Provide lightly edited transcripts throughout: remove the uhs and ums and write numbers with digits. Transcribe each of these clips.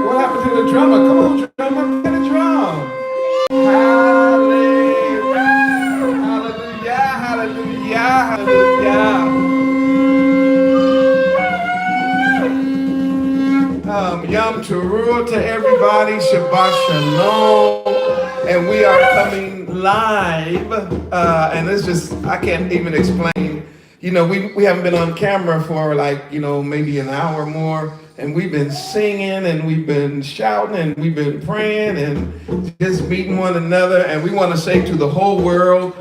What happened to the drummer? Come on, drummer, play the drum. Hallelujah, hallelujah, hallelujah. Yom Teruah to everybody, Shabbat Shalom. And we are coming live, and it's just, I can't even explain. You know, we haven't been on camera for like, you know, maybe an hour more, and we've been singing, and we've been shouting, and we've been praying, and just meeting one another, and we want to say to the whole world,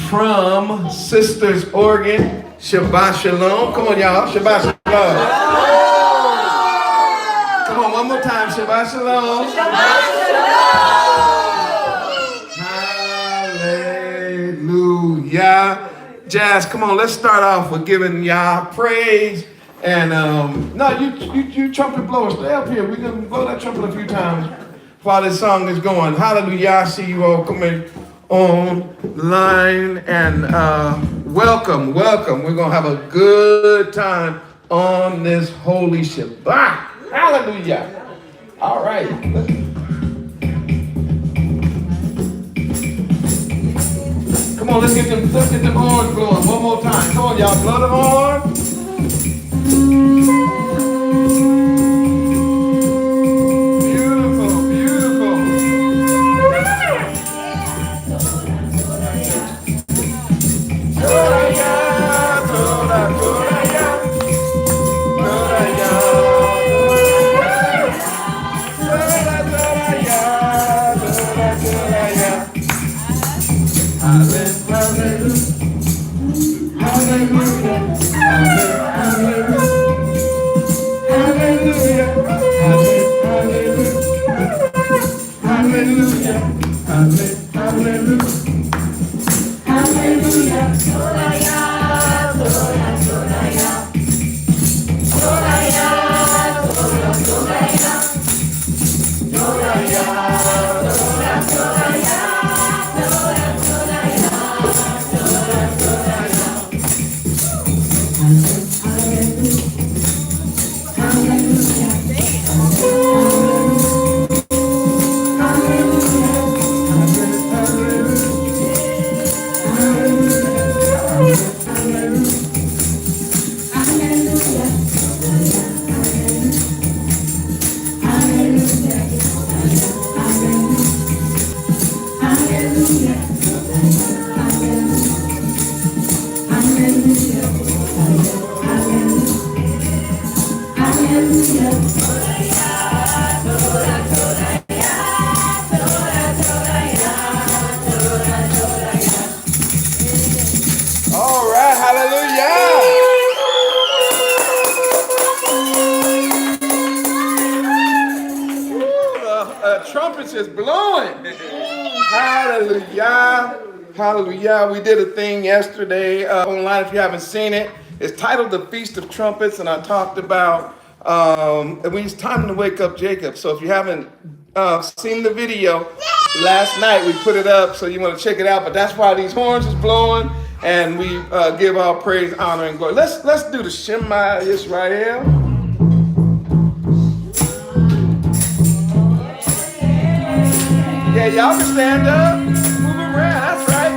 from Sisters Oregon, Shabbat Shalom. Come on, y'all, Shabbat Shalom. Come on, one more time, Shabbat Shalom. Shabbat Shalom. Hallelujah. Jazz, come on, let's start off with giving Yah praise. And no, you trumpet blowers, stay up here. We're going to blow that trumpet a few times while this song is going. Hallelujah. I see you all coming online. And welcome. We're going to have a good time on this holy Shabbat. Hallelujah. All right. Come on, let's get them horns blowing one more time. Come on, y'all, blow the horn. Beautiful, beautiful. Hallelujah. We did a thing yesterday online. If you haven't seen it, it's titled The Feast of Trumpets, and I talked about it's time to wake up Jacob. So if you haven't seen the video, last night we put it up, so you want to check it out. But that's why these horns is blowing, and we give all praise, honor, and glory. Let's do the Shema Yisrael. Yeah, y'all can stand up, move around. That's right.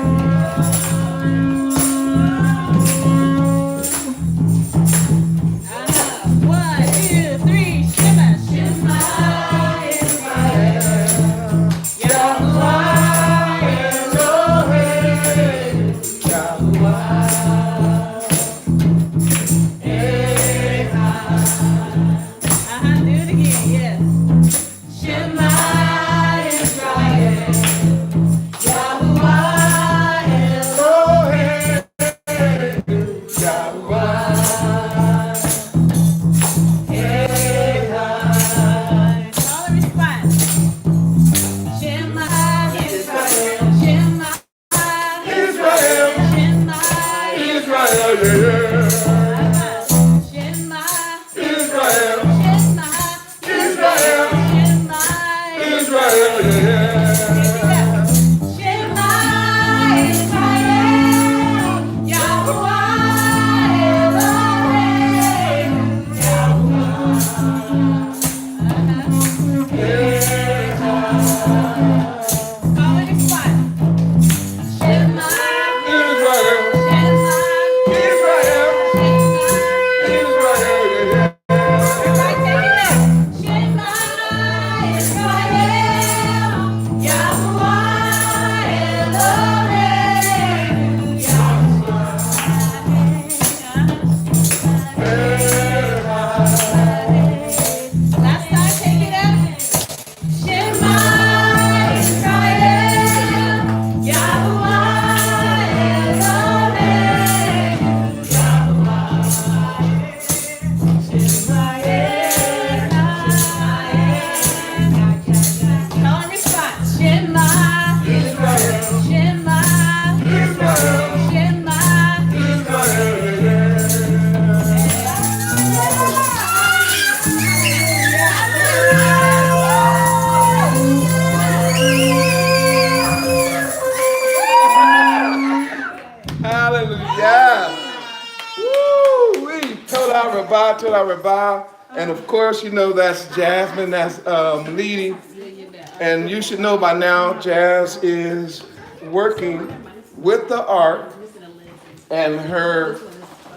Toda Rabah. And of course, you know, that's Jasmine that's leading. And you should know by now, Jazz is working with the ARK, and her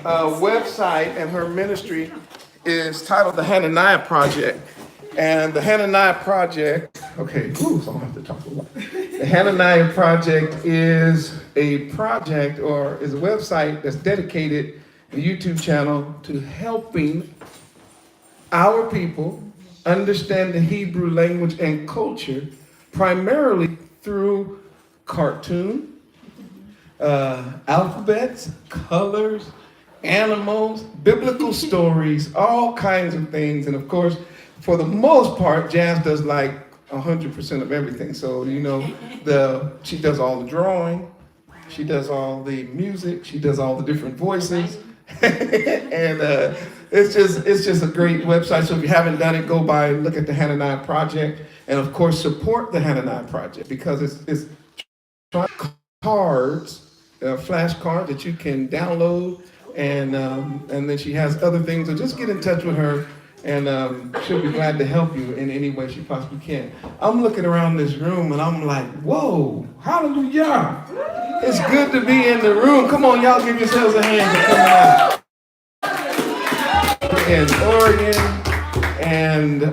website and her ministry is titled the Hananiah Project. And the Hananiah Project, okay, so I'm gonna have to talk a lot. The Hananiah Project is a project or is a website that's dedicated, a YouTube channel, to helping our people understand the Hebrew language and culture, primarily through cartoon, alphabets, colors, animals, biblical stories, all kinds of things. And of course, for the most part, Jazz does like 100% of everything. So, you know, she does all the drawing, she does all the music, she does all the different voices. And it's just a great website. So if you haven't done it, go by and look at the Hananiah Project. And of course, support the Hananiah Project, because it's cards, flashcards that you can download. And then she has other things. So just get in touch with her, and she'll be glad to help you in any way she possibly can. I'm looking around this room and I'm like, whoa, hallelujah. It's good to be in the room. Come on, y'all, give yourselves a hand for coming out. In Oregon, and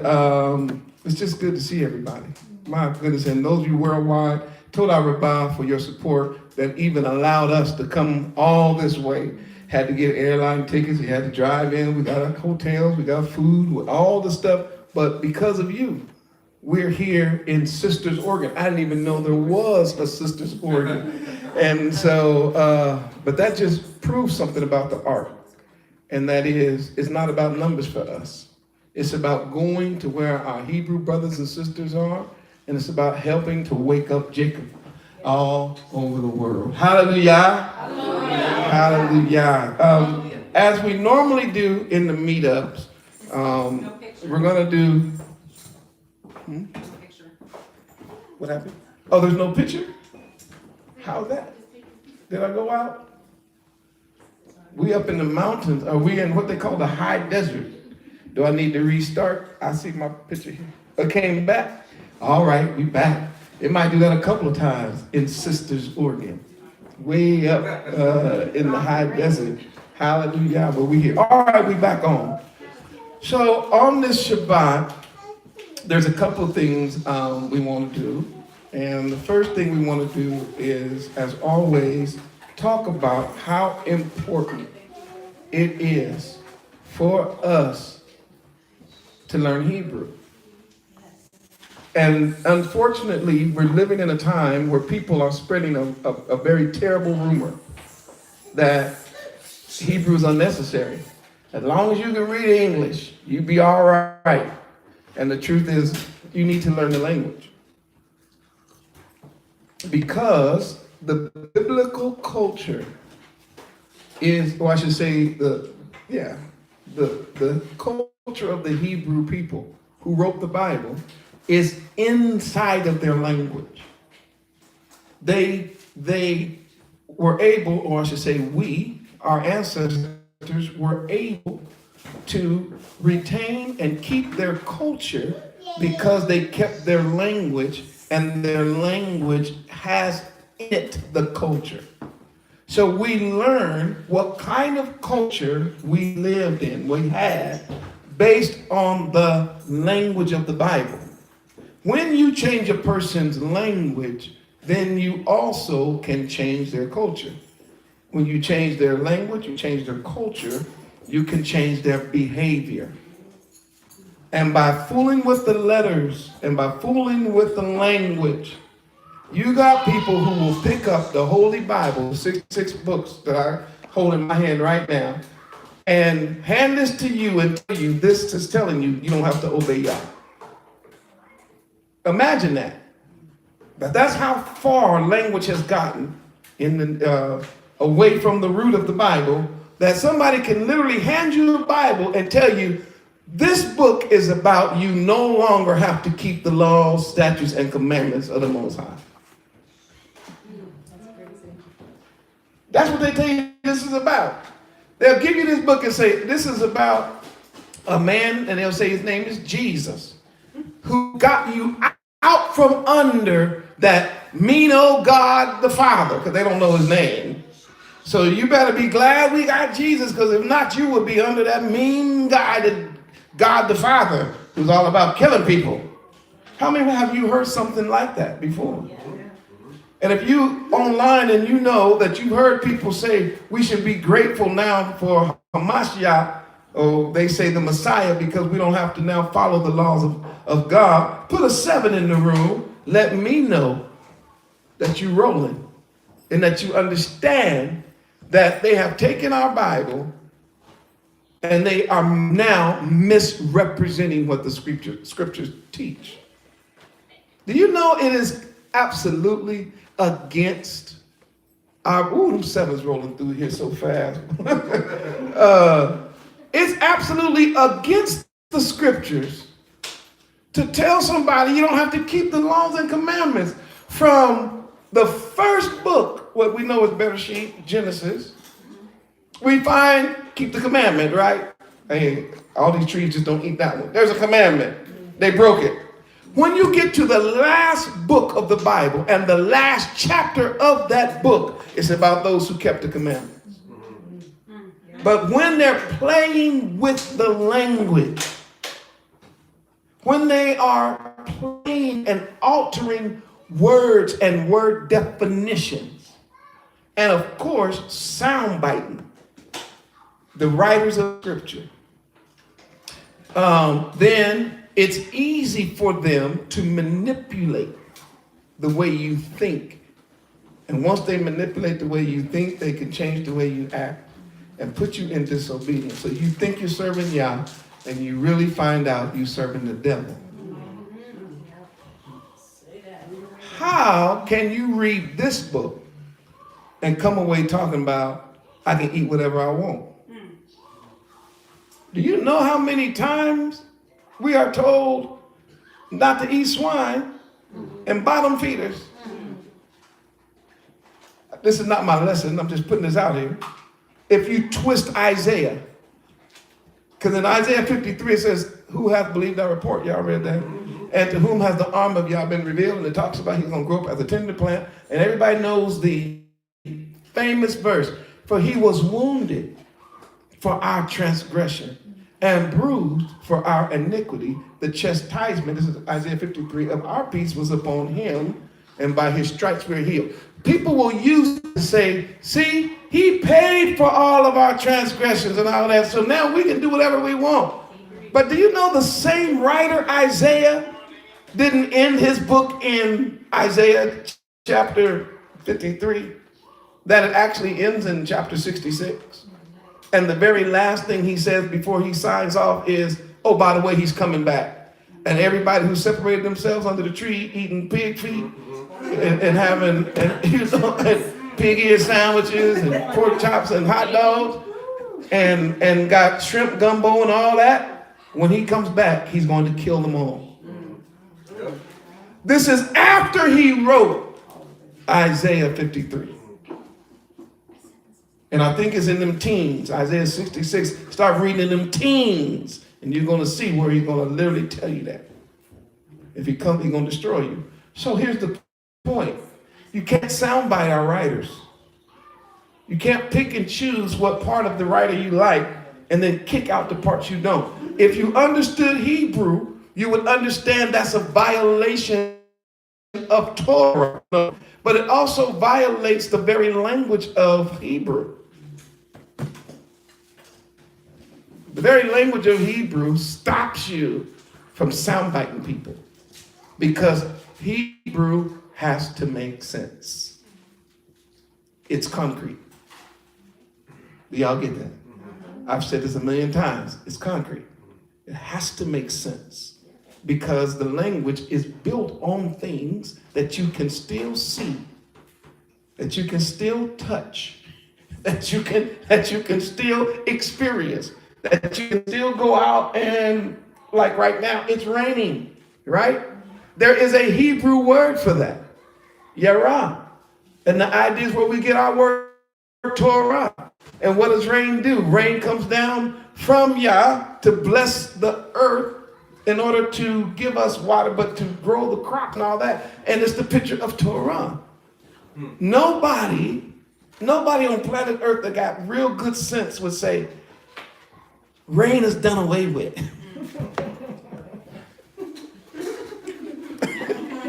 it's just good to see everybody. My goodness, and those of you worldwide, Toda Rabah for your support that even allowed us to come all this way. Had to get airline tickets, we had to drive in, we got hotels, we got food, all the stuff. But because of you, we're here in Sisters, Oregon. I didn't even know there was a Sisters, Oregon. And so, but that just proves something about the ARK. And that is, it's not about numbers for us. It's about going to where our Hebrew brothers and sisters are, and it's about helping to wake up Jacob all over the world. Hallelujah. Hallelujah. Hallelujah. As we normally do in the meetups, we're going to do... What happened? Oh, there's no picture? How's that? Did I go out? We up in the mountains. Are we in what they call the high desert? Do I need to restart? I see my picture here. I came back. All right, we back. It might do that a couple of times in Sisters, Oregon. Way up in the high desert. Hallelujah, but we here. All right, we back on. So on this Shabbat, there's a couple of things we want to do. And the first thing we want to do is, as always, talk about how important it is for us to learn Hebrew. And unfortunately, we're living in a time where people are spreading a very terrible rumor that Hebrew is unnecessary. As long as you can read English, you'll be all right. And the truth is, you need to learn the language. Because the biblical culture is, or I should say, the culture of the Hebrew people who wrote the Bible is inside of their language. They were able, or I should say we, our ancestors were able to retain and keep their culture because they kept their language, and their language has in it the culture. So we learn what kind of culture we lived in, we had, based on the language of the Bible. When you change a person's language, then you also can change their culture. When you change their language, you change their culture, you can change their behavior. And by fooling with the letters and by fooling with the language, you got people who will pick up the Holy Bible, six books that I hold in my hand right now, and hand this to you and tell you this is telling you you don't have to obey Yah. Imagine that. But that's how far language has gotten in the, away from the root of the Bible, that somebody can literally hand you a Bible and tell you, this book is about you no longer have to keep the laws, statutes, and commandments of the Most High. That's what they tell you this is about. They'll give you this book and say, this is about a man, and they'll say his name is Jesus, who got you out from under that mean old God the Father, because they don't know his name. So you better be glad we got Jesus, because if not, you would be under that mean guy, that God the Father, who's all about killing people. How many have you heard something like that before? And if you online and you know that you've heard people say we should be grateful now for Hamashiach, or they say the Messiah, because we don't have to now follow the laws of God, put a 7 in the room. Let me know that you're rolling and that you understand that they have taken our Bible and they are now misrepresenting what the scriptures teach. Do you know it is absolutely against our, them 7's rolling through here so fast. It's absolutely against the scriptures to tell somebody you don't have to keep the laws and commandments from the first book, what we know as Bereshit, Genesis. We find, keep the commandment, right? Hey, all these trees just don't eat that one. There's a commandment. They broke it. When you get to the last book of the Bible and the last chapter of that book, it's about those who kept the commandments. But when they're playing with the language, when they are playing and altering words and word definitions, and of course, sound biting the writers of Scripture, then it's easy for them to manipulate the way you think. And once they manipulate the way you think, they can change the way you act and put you in disobedience. So you think you're serving Yah, and you really find out you're serving the devil. How can you read this book and come away talking about, I can eat whatever I want? Do you know how many times we are told not to eat swine and bottom feeders? This is not my lesson. I'm just putting this out here. If you twist Isaiah, because in Isaiah 53 it says, who hath believed our report? Y'all read that? And to whom has the arm of Yah been revealed? And it talks about he's going to grow up as a tender plant. And everybody knows the famous verse, for he was wounded for our transgression and bruised for our iniquity. The chastisement, this is Isaiah 53, of our peace was upon him, and by his stripes we're healed. People will use it to say, see, he paid for all of our transgressions and all that, so now we can do whatever we want. But do you know the same writer, Isaiah, didn't end his book in Isaiah chapter 53, that it actually ends in chapter 66. And the very last thing he says before he signs off is, oh, by the way, he's coming back. And everybody who separated themselves under the tree eating pig feet and having and pig ear sandwiches and pork chops and hot dogs and got shrimp gumbo and all that, when he comes back, he's going to kill them all. This is after he wrote Isaiah 53. And I think it's in them teens, Isaiah 66. Start reading in them teens, and you're going to see where he's going to literally tell you that. If he comes, he's going to destroy you. So here's the point. You can't soundbite our writers. You can't pick and choose what part of the writer you like and then kick out the parts you don't. If you understood Hebrew, you would understand that's a violation of Torah. But it also violates the very language of Hebrew. The very language of Hebrew stops you from soundbiting people because Hebrew has to make sense. It's concrete. Do y'all get that? I've said this a million times. It's concrete. It has to make sense because the language is built on things that you can still see, that you can still touch, that you can still experience, that you can still go out and, like right now, it's raining, right? There is a Hebrew word for that, yarah. And the idea is where we get our word Torah. And what does rain do? Rain comes down from Yah to bless the earth in order to give us water, but to grow the crop and all that. And it's the picture of Torah. Nobody on planet Earth that got real good sense would say, rain is done away with.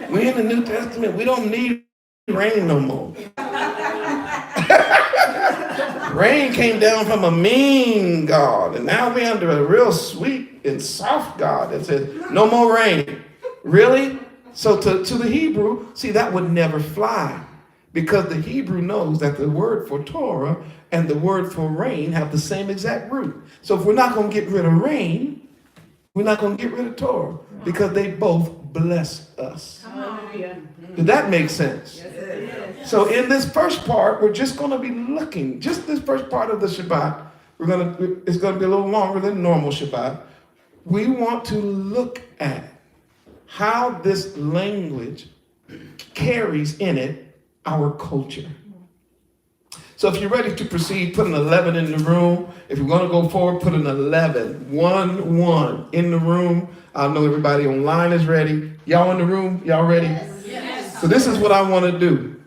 We in the New Testament, we don't need rain no more. Rain came down from a mean God, and now we're under a real sweet and soft God that says, no more rain. Really? So to the Hebrew, see, that would never fly, because the Hebrew knows that the word for Torah and the word for rain have the same exact root. So if we're not going to get rid of rain, we're not going to get rid of Torah, because they both bless us. Did that make sense? So in this first part, we're just going to be looking, just this first part of the Shabbat, it's going to be a little longer than normal Shabbat. We want to look at how this language carries in it our culture. So if you're ready to proceed, put an 11 in the room. If you're going to go forward, put an 11, 1 in the room. I know everybody online is ready. Y'all in the room? Y'all ready? Yes. So this is what I want to do.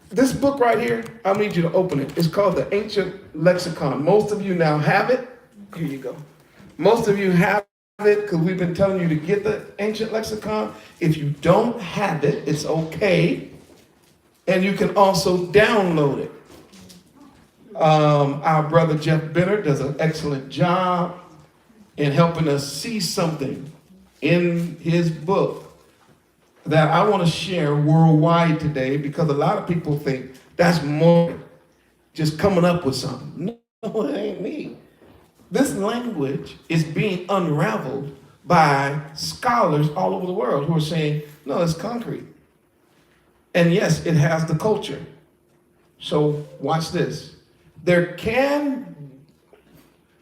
This book right here, I need you to open it. It's called the Ancient Lexicon. Most of you now have it. Here you go. Most of you have it because we've been telling you to get the Ancient Lexicon. If you don't have it, it's okay. And you can also download it. Our brother Jeff Benner does an excellent job in helping us see something in his book that I want to share worldwide today, because a lot of people think that's more just coming up with something. No, it ain't me. This language is being unraveled by scholars all over the world who are saying, no, it's concrete. And yes, it has the culture. So watch this. There can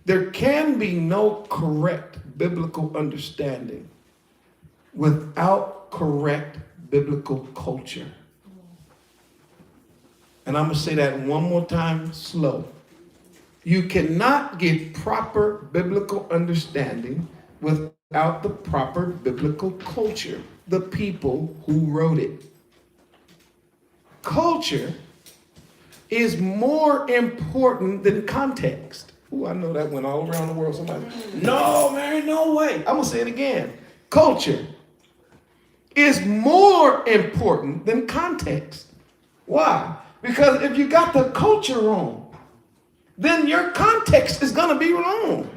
be no correct biblical understanding without correct biblical culture. And I'm going to say that one more time slow. You cannot get proper biblical understanding without the proper biblical culture, the people who wrote it. Culture is more important than context. Ooh, I know that went all around the world. Somebody, no, man, no way. I'm going to say it again. Culture is more important than context. Why? Because if you got the culture wrong, then your context is going to be wrong.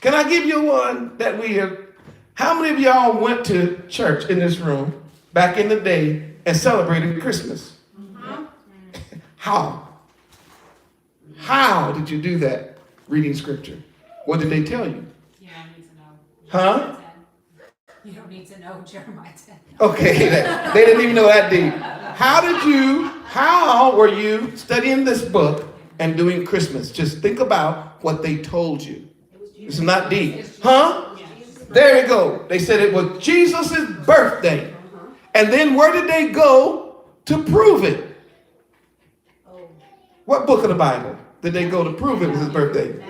Can I give you one that we have? How many of y'all went to church in this room back in the day and celebrated Christmas? How? How did you do that reading scripture? What did they tell you? You don't need to know. Huh? You don't need to know Jeremiah 10. Okay, they didn't even know that deep. How were you studying this book and doing Christmas? Just think about what they told you. It's not deep. Huh? There you go. They said it was Jesus' birthday. And then where did they go to prove it? What book of the Bible did they go to prove it was his birthday?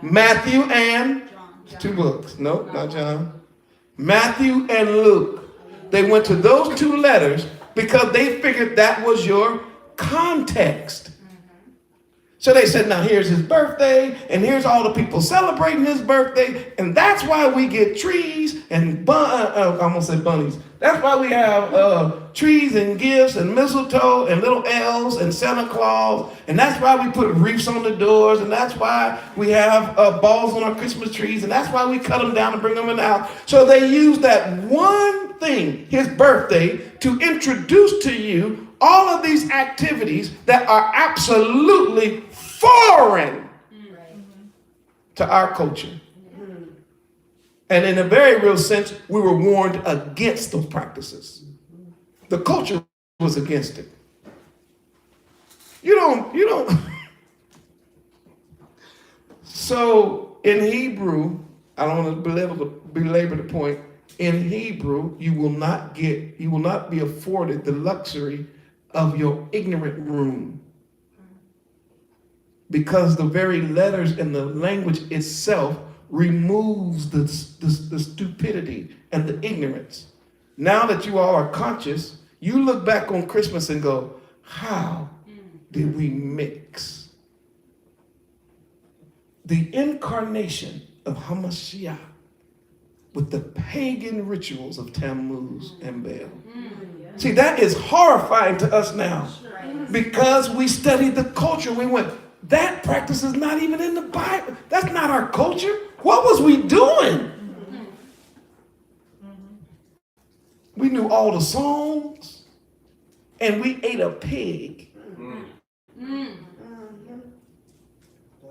Matthew and two books. No, not John. Matthew and Luke. They went to those two letters because they figured that was your context. So they said, now here's his birthday, and here's all the people celebrating his birthday, and that's why we get trees and I almost said bunnies. That's why we have trees and gifts and mistletoe and little elves and Santa Claus, and that's why we put wreaths on the doors, and that's why we have balls on our Christmas trees, and that's why we cut them down and bring them in the house. So they use that one thing, his birthday, to introduce to you all of these activities that are absolutely foreign to our culture. And in a very real sense, we were warned against those practices. The culture was against it. You don't. So in Hebrew, I don't want to belabor the point. In Hebrew, you will not be afforded the luxury of your ignorant room. because the very letters and the language itself removes the stupidity and the ignorance. Now that you all are conscious, you look back on Christmas and go, how did we mix the incarnation of Hamashiach with the pagan rituals of Tammuz and Baal? See, that is horrifying to us now because we studied the culture. We went, that practice is not even in the Bible. That's not our culture. What was we doing? We knew all the songs and we ate a pig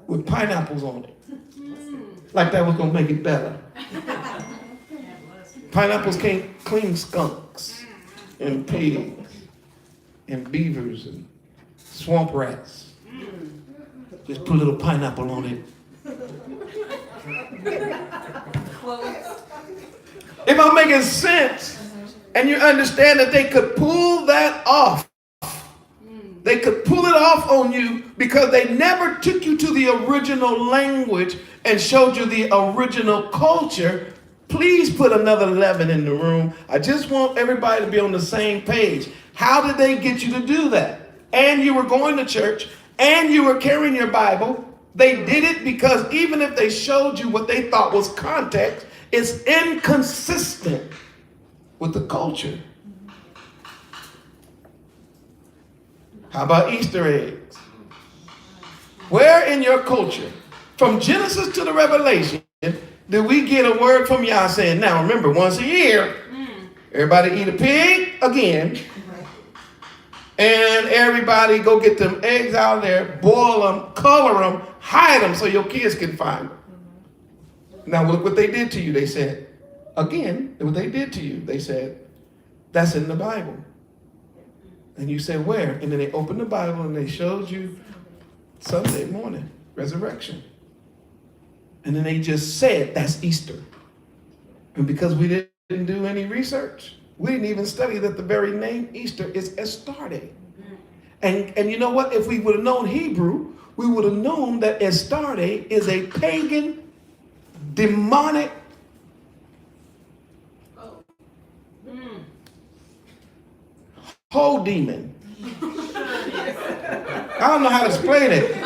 with pineapples on it. Like that was going to make it better. Pineapples can't clean skunks and pigs and beavers and swamp rats. Just put a little pineapple on it. If I'm making sense, and you understand that they could pull that off, they could pull it off on you because they never took you to the original language and showed you the original culture. Please put another 11 in the room. I just want everybody to be on the same page. How did they get you to do that? And you were going to church and you were carrying your Bible. They did it because even if they showed you what they thought was context, it's inconsistent with the culture. How about Easter eggs? Where in your culture, from Genesis to the Revelation, did we get a word from Yah saying, now remember, once a year, everybody eat a pig again, and everybody go get them eggs out there, boil them, color them, hide them so your kids can find them. Now look what they did to you. They said, again, what they did to you, they said, that's in the Bible. And you said, where? And then they opened the Bible and they showed you Sunday morning, resurrection. And then they just said, that's Easter. And because we didn't do any research, we didn't even study that the very name Easter is Astarte. And you know what? If we would have known Hebrew, we would have known that Astarte is a pagan, demonic, whole demon. I don't know how to explain it.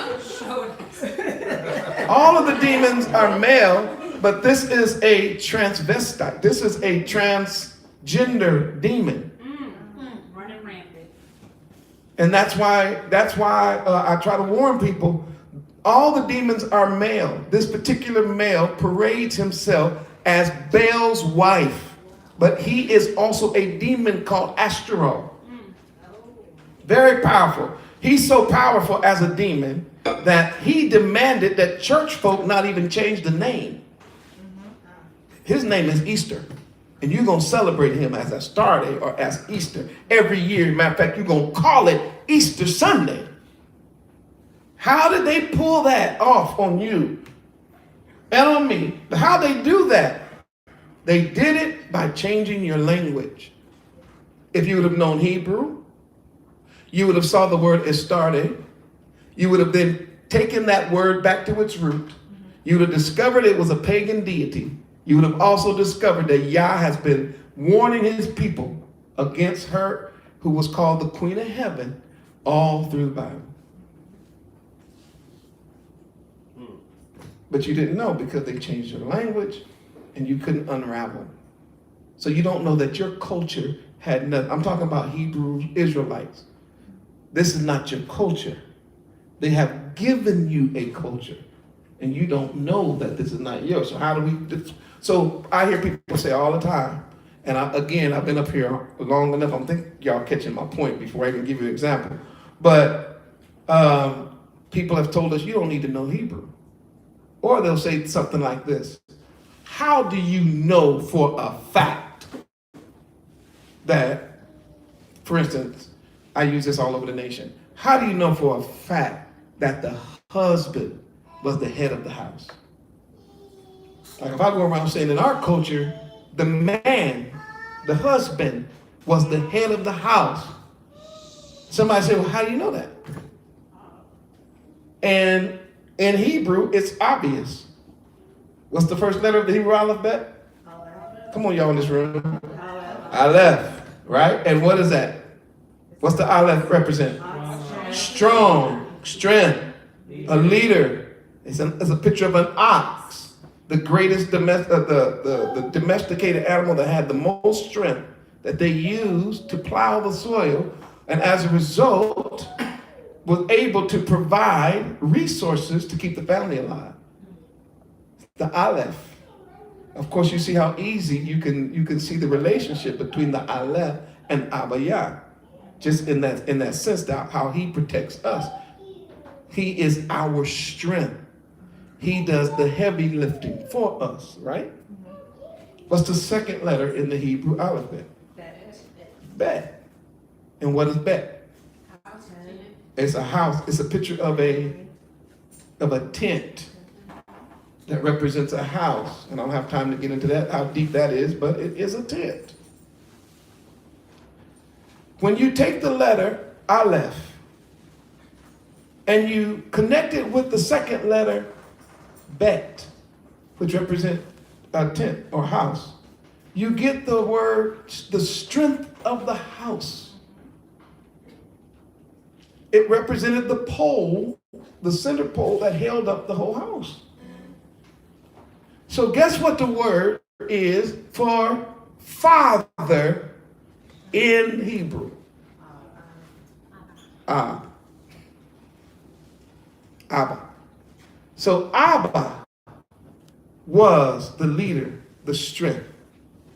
All of the demons are male, but this is a transvestite. This is a transgender demon. Running rampant. And that's why I try to warn people. All the demons are male. This particular male parades himself as Baal's wife, but he is also a demon called Ashtaroth. Very powerful. He's so powerful as a demon that he demanded that church folk not even change the name. His name is Easter. And you're going to celebrate him as Astarte or as Easter every year. Matter of fact, you're going to call it Easter Sunday. How did they pull that off on you and on me? How they do that? They did it by changing your language. If you would have known Hebrew, you would have saw the word Astarte. You would have then taken that word back to its root. You would have discovered it was a pagan deity. You would have also discovered that Yah has been warning his people against her who was called the Queen of Heaven all through the Bible. But you didn't know because they changed your language and you couldn't unravel. So you don't know that your culture had nothing. I'm talking about Hebrew Israelites. This is not your culture. They have given you a culture, and you don't know that this is not yours. So how do we? So I hear people say all the time, and I've been up here long enough. I think y'all catching my point before I can give you an example. But people have told us you don't need to know Hebrew, or they'll say something like this: how do you know for a fact that, for instance, I use this all over the nation. How do you know for a fact that the husband was the head of the house? Like if I go around saying in our culture, the man, the husband, was the head of the house. Somebody say, well, how do you know that? And in Hebrew, it's obvious. What's the first letter of the Hebrew alphabet? Come on, y'all in this room. Aleph, right? And what is that? What's the Aleph represent? Strong, strength, a leader. It's a picture of an ox, the greatest the domesticated animal that had the most strength, that they used to plow the soil, and as a result, was able to provide resources to keep the family alive. The Aleph. Of course, you see how easy you can see the relationship between the Aleph and Abaya. Just in that sense, that how he protects us. He is our strength. He does the heavy lifting for us, right? What's the second letter in the Hebrew alphabet? Bet. And what is bet? It's a house. It's a picture of a tent that represents a house. And I don't have time to get into that, how deep that is, but it is a tent. When you take the letter Aleph and you connect it with the second letter Bet, which represents a tent or house, you get the word, the strength of the house. It represented the pole, the center pole that held up the whole house. So guess what the word is for father in Hebrew? Abba. So Abba was the leader, the strength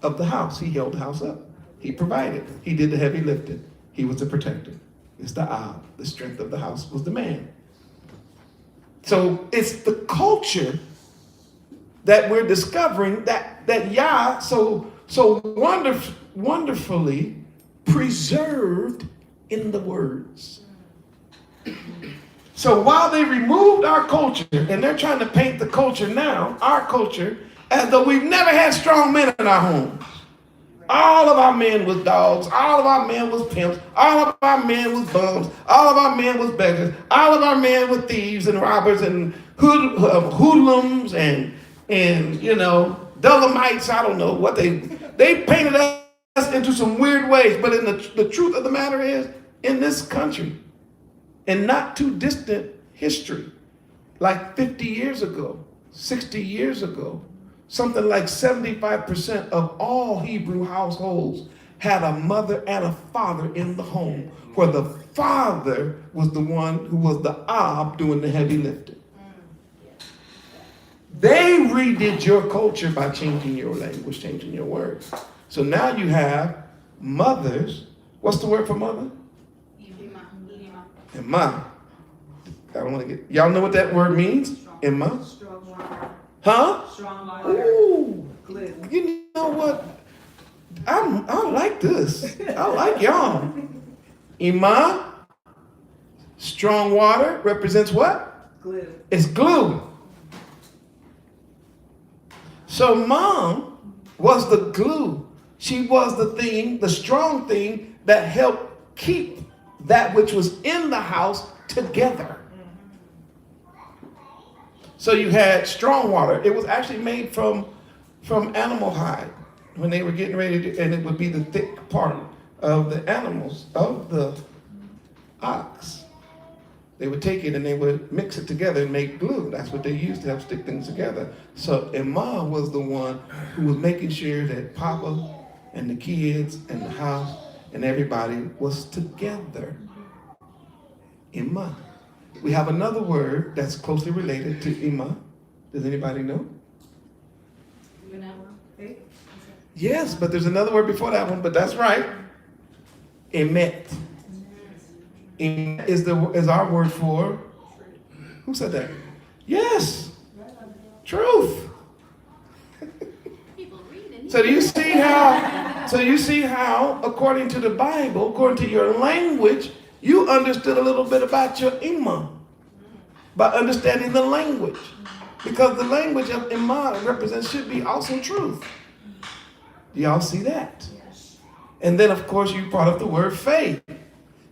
of the house. He held the house up. He provided. He did the heavy lifting. He was the protector. It's the Ab. The strength of the house was the man. So it's the culture that we're discovering that Yah so wonderfully preserved in the words. So while they removed our culture, and they're trying to paint the culture now, our culture, as though we've never had strong men in our homes. All of our men was dogs, all of our men was pimps, all of our men was bums, all of our men was beggars, all of our men were thieves and robbers and hoodlums and Dolomites. I don't know what they painted us into some weird ways. But in the truth of the matter is, in this country, in not too distant history, like 50 years ago, 60 years ago, something like 75% of all Hebrew households had a mother and a father in the home, where the father was the one who was the Ab doing the heavy lifting. They redid your culture by changing your language, changing your words. So now you have mothers. What's the word for mother? Emma. I don't want to get. Y'all know what that word means? Emma. Strong water. Huh? Strong water. Ooh. You know what? I like this. I like y'all. Emma. Strong water represents what? Glue. It's glue. So mom was the glue. She was the thing, the strong thing that helped keep that which was in the house together. So you had strong water. It was actually made from animal hide when they were getting ready to, and it would be the thick part of the animals, of the ox. They would take it and they would mix it together and make glue. That's what they used to help stick things together. So Emma was the one who was making sure that Papa and the kids and the house and everybody was together. Emma. We have another word that's closely related to Emma. Does anybody know? Yes, but there's another word before that one, but that's right. Emet. Emet is our word for, who said that? Yes, truth. So you see how, according to the Bible, according to your language, you understood a little bit about your Emma by understanding the language. Because the language of Emma represents, should be also truth. Do y'all see that? Yes. And then, of course, you brought up the word faith,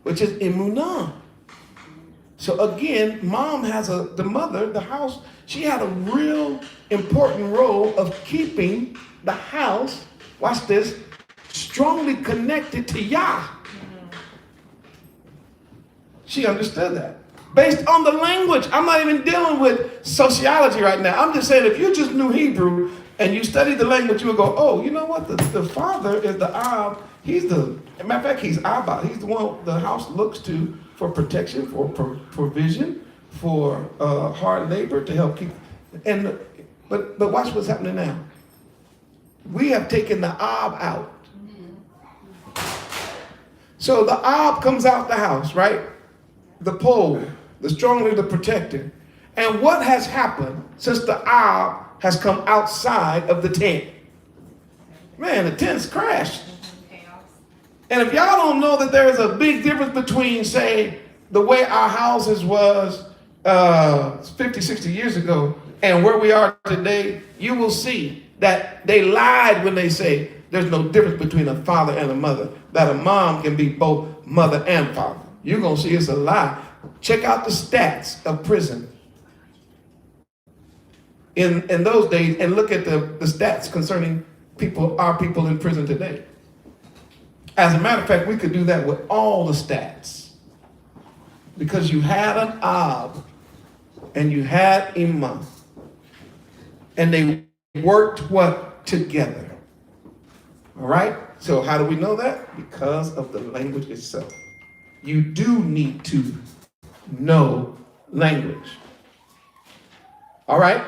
which is emunah. So again, mom has the mother, the house, she had a real important role of keeping the house, watch this, strongly connected to Yah. She understood that. Based on the language. I'm not even dealing with sociology right now. I'm just saying if you just knew Hebrew and you studied the language, you would go, oh, you know what? The father is the Ab. He's the, as a matter of fact, he's Abba. He's the one the house looks to for protection, for provision, for hard labor to help keep. But watch what's happening now. We have taken the Ab out. So the Ab comes out the house, right? The pole, the stronger the protector. And what has happened since the Ab has come outside of the tent? Man, the tent's crashed. And if y'all don't know that there is a big difference between, say, the way our houses was 50, 60 years ago and where we are today, you will see that they lied when they say there's no difference between a father and a mother, that a mom can be both mother and father. You're going to see it's a lie. Check out the stats of prison in those days and look at the stats concerning our people in prison today. As a matter of fact, we could do that with all the stats. Because you had an Ab and you had Imam. And they worked what? Together. All right? So how do we know that? Because of the language itself. You do need to know language. All right?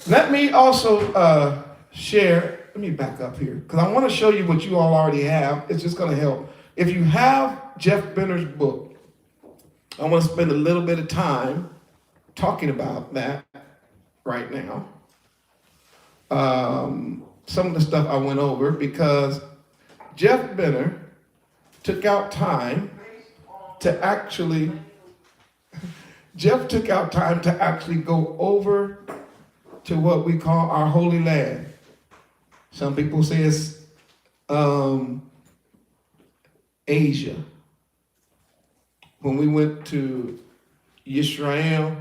Let me also share, let me back up here, because I want to show you what you all already have. It's just going to help. If you have Jeff Benner's book, I want to spend a little bit of time talking about that right now. Some of the stuff I went over because Jeff Benner took out time to actually go over to what we call our Holy Land. Some people say it's Asia. When we went to Israel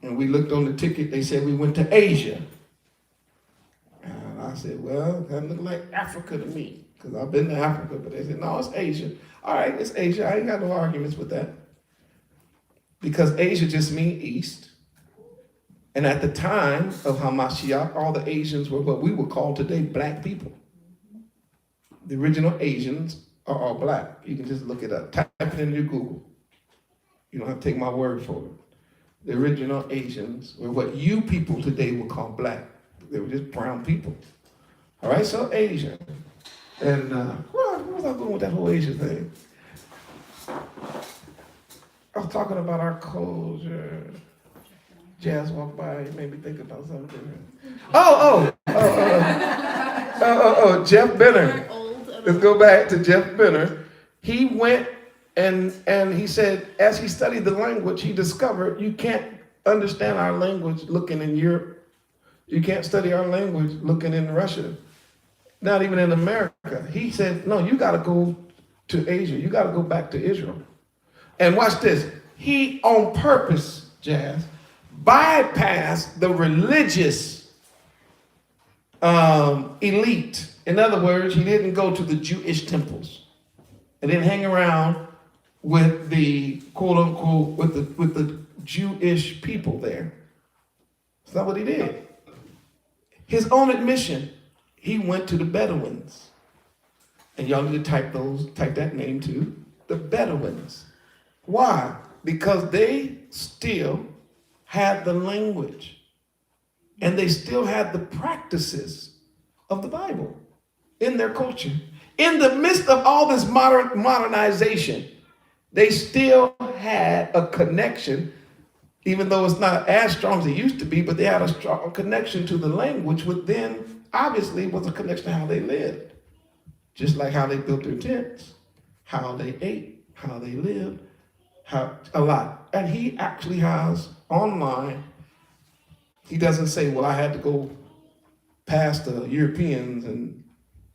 and we looked on the ticket, they said we went to Asia. And I said, well, that looked like Africa to me, because I've been to Africa, but they said, no, it's Asia. All right, it's Asia. I ain't got no arguments with that. Because Asia just means east. And at the time of Hamashiach, all the Asians were what we would call today black people. The original Asians are all black. You can just look it up. Type it into Google. You don't have to take my word for it. The original Asians were what you people today would call black. They were just brown people. All right, so Asia. And where was I going with that whole Asia thing? I was talking about our culture. Jazz walked by, it made me think about something. Jeff Benner. Let's go back to Jeff Benner. He went and he said, as he studied the language, he discovered you can't understand our language looking in Europe. You can't study our language looking in Russia, not even in America. He said, no, you got to go to Asia. You got to go back to Israel. And watch this. He, on purpose, Jazz, bypassed the religious elite. In other words, he didn't go to the Jewish temples. And didn't hang around with the quote unquote with the Jewish people there. That's not what he did. His own admission, he went to the Bedouins. And y'all need to type that name too. The Bedouins. Why? Because they still had the language. And they still had the practices of the Bible in their culture. In the midst of all this modernization, they still had a connection, even though it's not as strong as it used to be, but they had a strong connection to the language, which then obviously was a connection to how they lived. Just like how they built their tents, how they ate, how they lived, a lot. And he actually has online, he doesn't say, well, I had to go past the Europeans and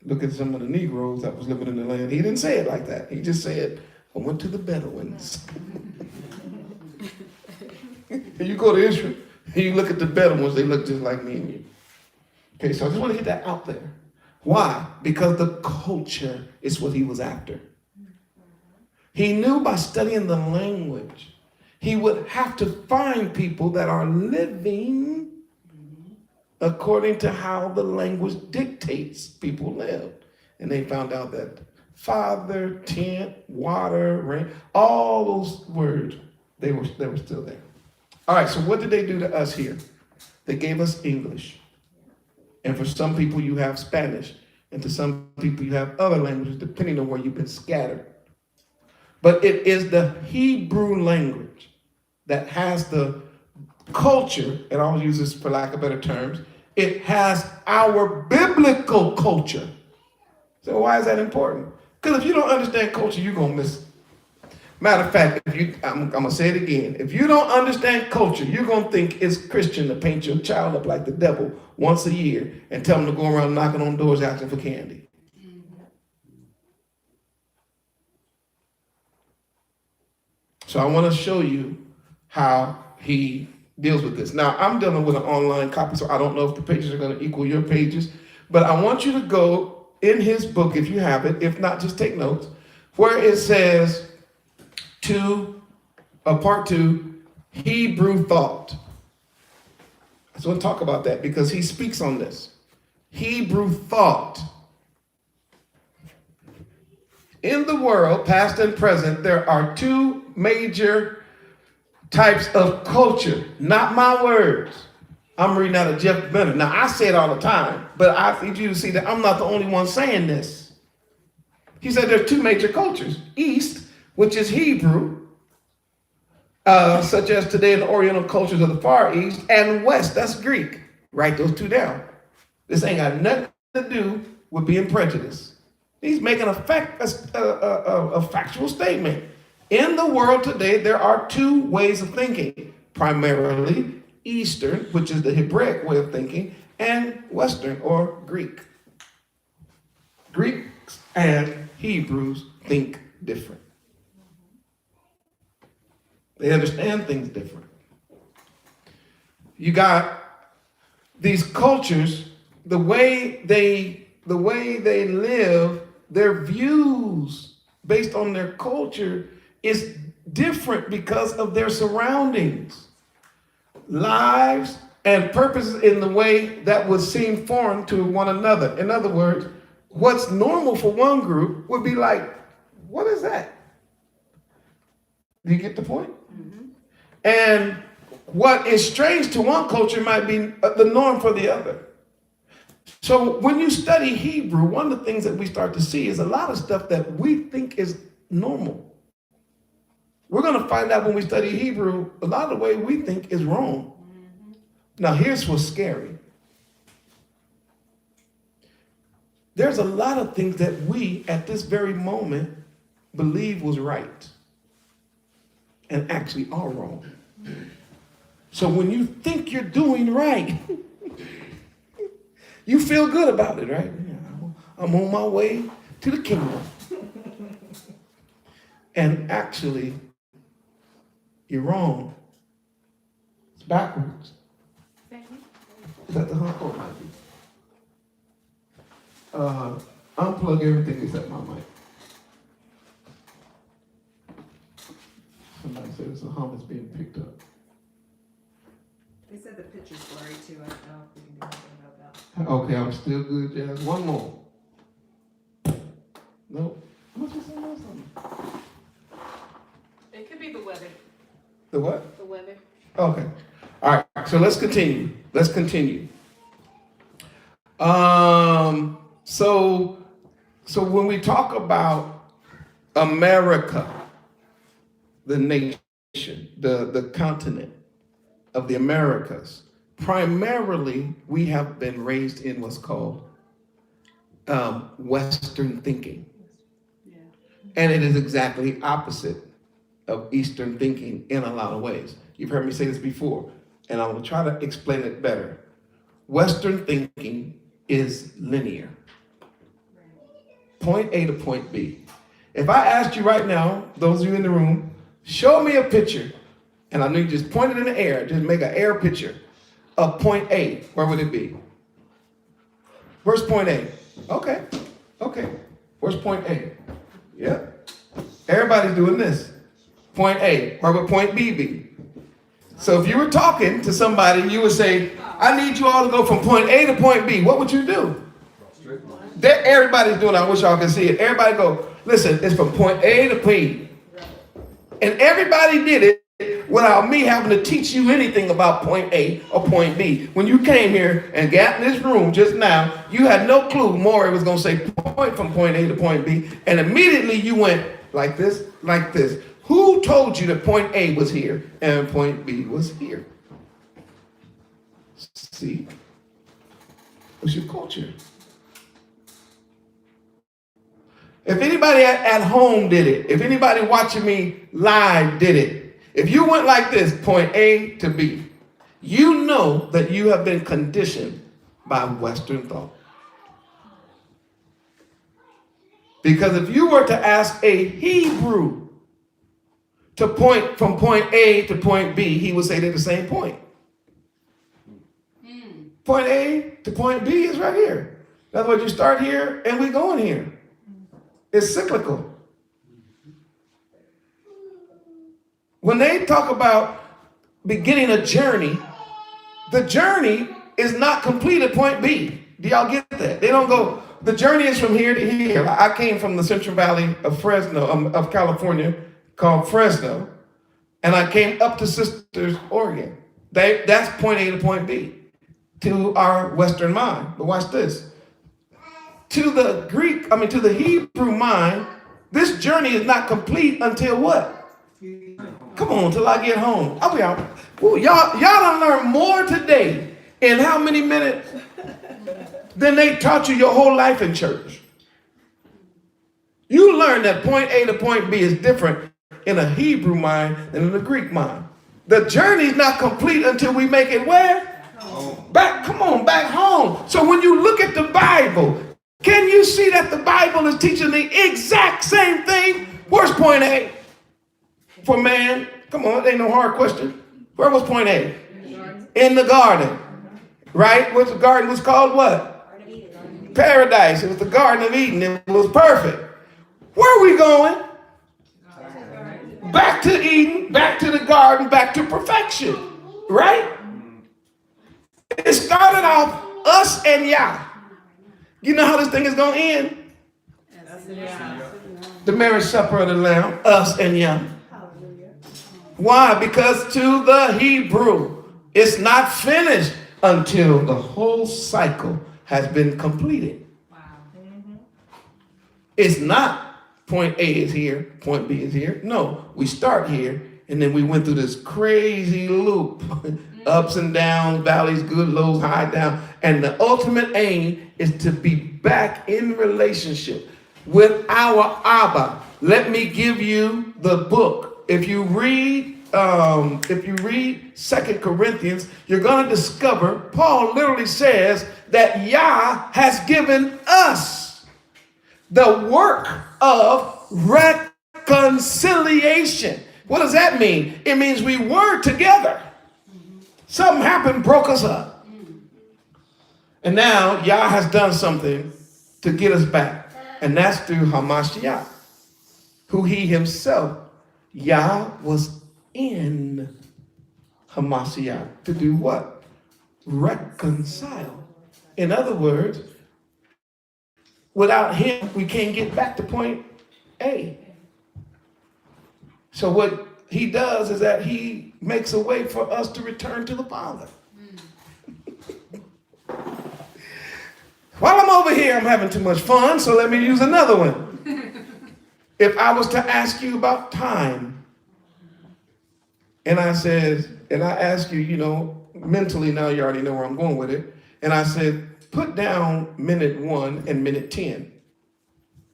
look at some of the Negroes that was living in the land. He didn't say it like that. He just said, I went to the Bedouins. You go to Israel, and you look at the Bedouins, they look just like me and you. Okay, so I just want to get that out there. Why? Because the culture is what he was after. He knew by studying the language, he would have to find people that are living according to how the language dictates people live. And they found out that father, tent, water, rain, all those words, they were still there. All right, so what did they do to us here? They gave us English. And for some people, you have Spanish. And to some people, you have other languages, depending on where you've been scattered. But it is the Hebrew language that has the culture, and I'll use this for lack of better terms, it has our biblical culture. So why is that important? Because if you don't understand culture, you're going to miss it. Matter of fact, I'm going to say it again. If you don't understand culture, you're going to think it's Christian to paint your child up like the devil once a year and tell them to go around knocking on doors asking for candy. So I want to show you how he deals with this. Now, I'm dealing with an online copy, so I don't know if the pages are going to equal your pages, but I want you to go in his book, if you have it. If not, just take notes, where it says part 2, Hebrew thought. I just want to talk about that because he speaks on this. Hebrew thought. In the world, past and present, there are 2 major types of culture. Not my words. I'm reading out of Jeff Bennett. Now, I say it all the time, but I need you to see that I'm not the only one saying this. He said there are 2 major cultures. East, which is Hebrew, such as today in the Oriental cultures of the Far East, and West, that's Greek. Write those 2 down. This ain't got nothing to do with being prejudiced. He's making a factual statement. In the world today, there are 2 ways of thinking, primarily Eastern, which is the Hebraic way of thinking, and Western or Greek. Greeks and Hebrews think different. They understand things different. You got these cultures, the way they live, their views based on their culture is different because of their surroundings, lives, and purposes in the way that would seem foreign to one another. In other words, what's normal for one group would be like, what is that? Do you get the point? Mm-hmm. And what is strange to one culture might be the norm for the other. So when you study Hebrew, one of the things that we start to see is a lot of stuff that we think is normal. We're going to find out when we study Hebrew, a lot of the way we think is wrong. Mm-hmm. Now, here's what's scary. There's a lot of things that we, at this very moment, believe was right and actually are wrong. So when you think you're doing right, you feel good about it, right? I'm on my way to the kingdom. And actually, you're wrong. It's backwards. Is that the hump? Oh, it might be. Unplug everything except my mic. Somebody said it's a hum that's being picked up. They said the picture's blurry too. I don't know if we can do anything about that. Okay, I'm still good, Jazz. One more. Nope. Am I supposed to say something? It could be the weather. The what? The weather. Okay. All right. So let's continue. So when we talk about America, the nation, the continent of the Americas, primarily we have been raised in what's called Western thinking. Yeah. And it is exactly opposite of Eastern thinking in a lot of ways. You've heard me say this before, and I will try to explain it better. Western thinking is linear. Point A to point B. If I asked you right now, those of you in the room, show me a picture And I knew you just point it in the air, just make an air picture of point A. Where would it be? Where's point A? Okay. Where's point A? Yep. Everybody's doing this. Point A. Where would point B be? So if you were talking to somebody, you would say, I need you all to go from point A to point B. What would you do? Everybody's doing it. I wish y'all could see it. Everybody go, listen, it's from point A to B. And everybody did it without me having to teach you anything about point A or point B. When you came here and got in this room just now, you had no clue Maury was going to say point from point A to point B. And immediately you went like this, like this. Who told you that point A was here and point B was here? See? What's your culture? If anybody at home did it, if anybody watching me live did it, if you went like this, point A to B, you know that you have been conditioned by Western thought. Because if you were to ask a Hebrew to point from point A to point B, he would say they're the same point. Point A to point B is right here. In other words, you start here and we going here. It's cyclical. When they talk about beginning a journey, the journey is not complete at point B. Do y'all get that? They don't go, the journey is from here to here. I came from the Central Valley of Fresno, of California, called Fresno, and I came up to Sisters, Oregon. That's point A to point B, to our Western mind. But watch this. To the Hebrew mind, this journey is not complete until what? Come on, till I get home. Y'all done learned more today in how many minutes than they taught you your whole life in church. You learned that point A to point B is different in a Hebrew mind than in a Greek mind. The journey is not complete until we make it where? Back home. So when you look at the Bible, can you see that the Bible is teaching the exact same thing? Where's point A? For man, come on, it ain't no hard question. Where was point A? In the garden. Right? What's the garden was called what? Paradise. It was the Garden of Eden. It was perfect. Where are we going? Back to Eden, back to the garden, back to perfection. Right? It started off us and Yah. You know how this thing is going to end? The marriage supper of the Lamb, us and Yah. Why? Because to the Hebrew, it's not finished until the whole cycle has been completed. It's not point A is here, point B is here. No, we start here, and then we went through this crazy loop. Ups and downs, valleys, good, lows, high, down. And the ultimate aim is to be back in relationship with our Abba. Let me give you the book. If you read 2 Corinthians, you're going to discover Paul literally says that Yah has given us the work of reconciliation. What does that mean? It means we were together. Something happened, broke us up. And now Yah has done something to get us back. And that's through Hamashiach, who he himself, Yah was in Hamashiach to do what? Reconcile. In other words, without him, we can't get back to point A. So what he does is that he makes a way for us to return to the Father. While I'm over here, I'm having too much fun, so let me use another one. If I was to ask you about time, and I ask you, mentally now you already know where I'm going with it, and I said, put down minute 1 and minute 10.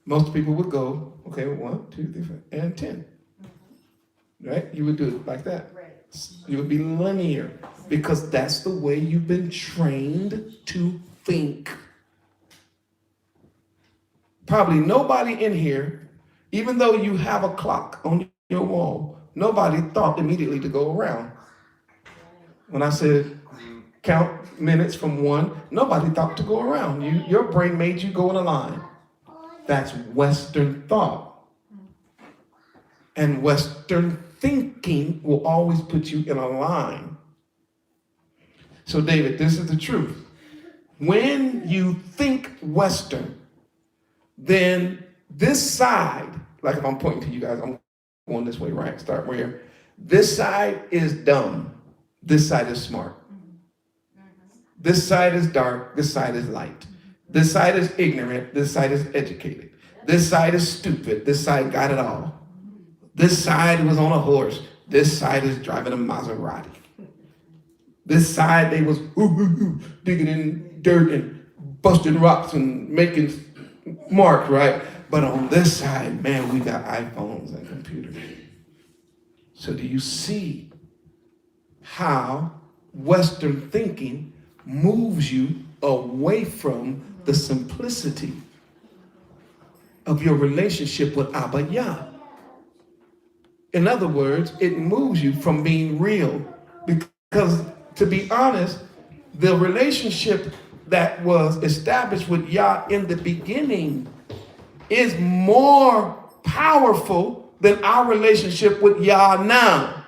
Most people would go, okay, 1, 2, 3, 4, and 10. Right? You would do it like that. You would be linear because that's the way you've been trained to think. Probably nobody in here, even though you have a clock on your wall, nobody thought immediately to go around. When I said count minutes from 1, nobody thought to go around. Your brain made you go in a line. That's Western thought. And Western thinking will always put you in a line. So David, this is the truth. When you think Western, then this side, like if I'm pointing to you guys, I'm going this way, right? Start where? This side is dumb. This side is smart. This side is dark. This side is light. This side is ignorant. This side is educated. This side is stupid. This side got it all. This side was on a horse. This side is driving a Maserati. This side, they was digging in dirt and busting rocks and making marks, right? But on this side, man, we got iPhones and computers. So do you see how Western thinking moves you away from the simplicity of your relationship with Abba Yah? In other words, it moves you from being real. Because to be honest, the relationship that was established with Yah in the beginning is more powerful than our relationship with Yah now.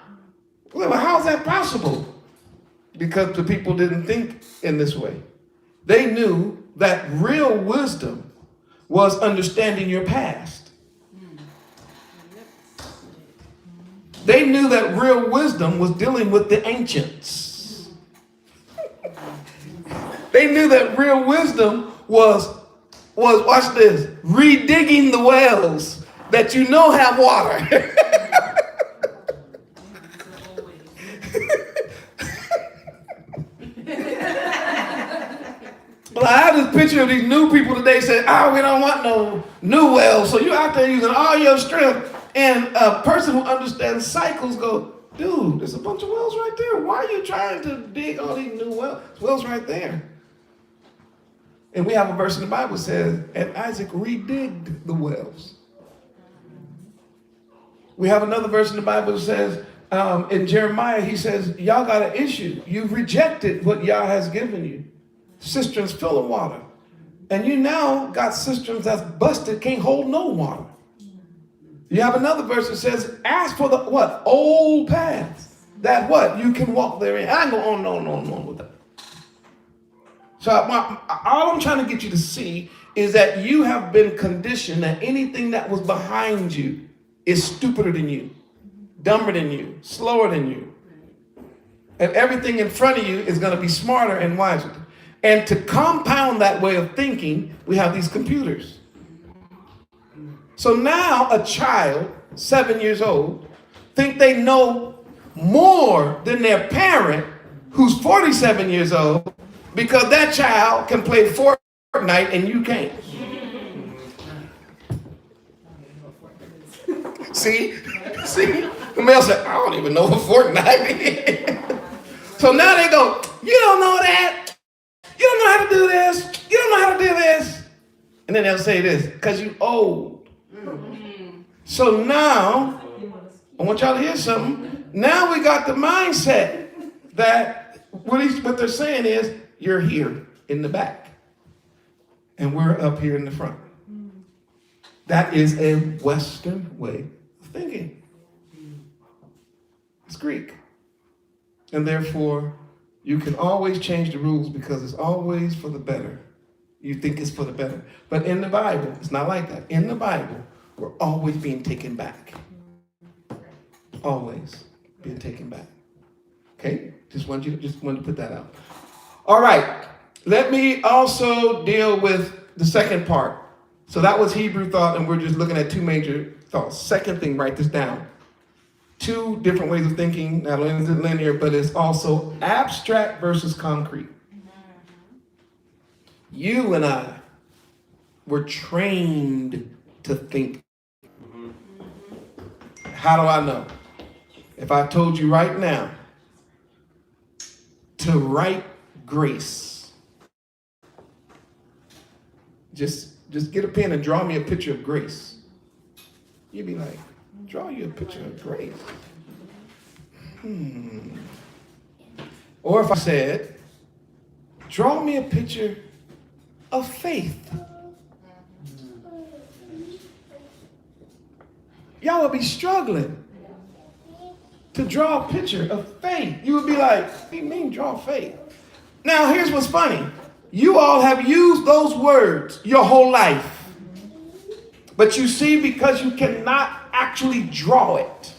Well, how is that possible? Because the people didn't think in this way. They knew that real wisdom was understanding your past. They knew that real wisdom was dealing with the ancients. They knew that real wisdom was watch this, redigging the wells that you know have water. Well, I have this picture of these new people today saying, we don't want no new wells. So you're out there using all your strength. And a person who understands cycles go, dude, there's a bunch of wells right there. Why are you trying to dig all these new wells? Wells right there. And we have a verse in the Bible that says, and Isaac redigged the wells. We have another verse in the Bible that says, in Jeremiah, he says, y'all got an issue. You've rejected what Yah has given you. Cisterns full of water. And you now got cisterns that's busted, can't hold no water. You have another verse that says, ask for the what? Old paths. That what? You can walk therein. I ain't go on with that. So all I'm trying to get you to see is that you have been conditioned that anything that was behind you is stupider than you, dumber than you, slower than you. And everything in front of you is going to be smarter and wiser. And to compound that way of thinking, we have these computers. So now a child, 7 years old, think they know more than their parent who's 47 years old because that child can play Fortnite and you can't. See? The male said, I don't even know what Fortnite is. So now they go, you don't know that. You don't know how to do this. You don't know how to do this. And then they'll say this, because you old. So now, I want y'all to hear something. Now we got the mindset that what they're saying is, you're here in the back. And we're up here in the front. That is a Western way of thinking. It's Greek. And therefore, you can always change the rules because it's always for the better. You think it's for the better. But in the Bible, it's not like that. In the Bible, we're always being taken back. Always being taken back. Okay? Just wanted to put that out. All right. Let me also deal with the second part. So that was Hebrew thought, and we're just looking at two major thoughts. Second thing, write this down. Two different ways of thinking. Not only is it linear, but it's also abstract versus concrete. You and I were trained to think. How do I know? If I told you right now to write grace, just get a pen and draw me a picture of grace. You'd be like, draw you a picture of grace. Or if I said, draw me a picture of faith. Y'all would be struggling to draw a picture of faith. You would be like, what do you mean draw faith? Now, here's what's funny. You all have used those words your whole life. But you see, because you cannot actually draw it,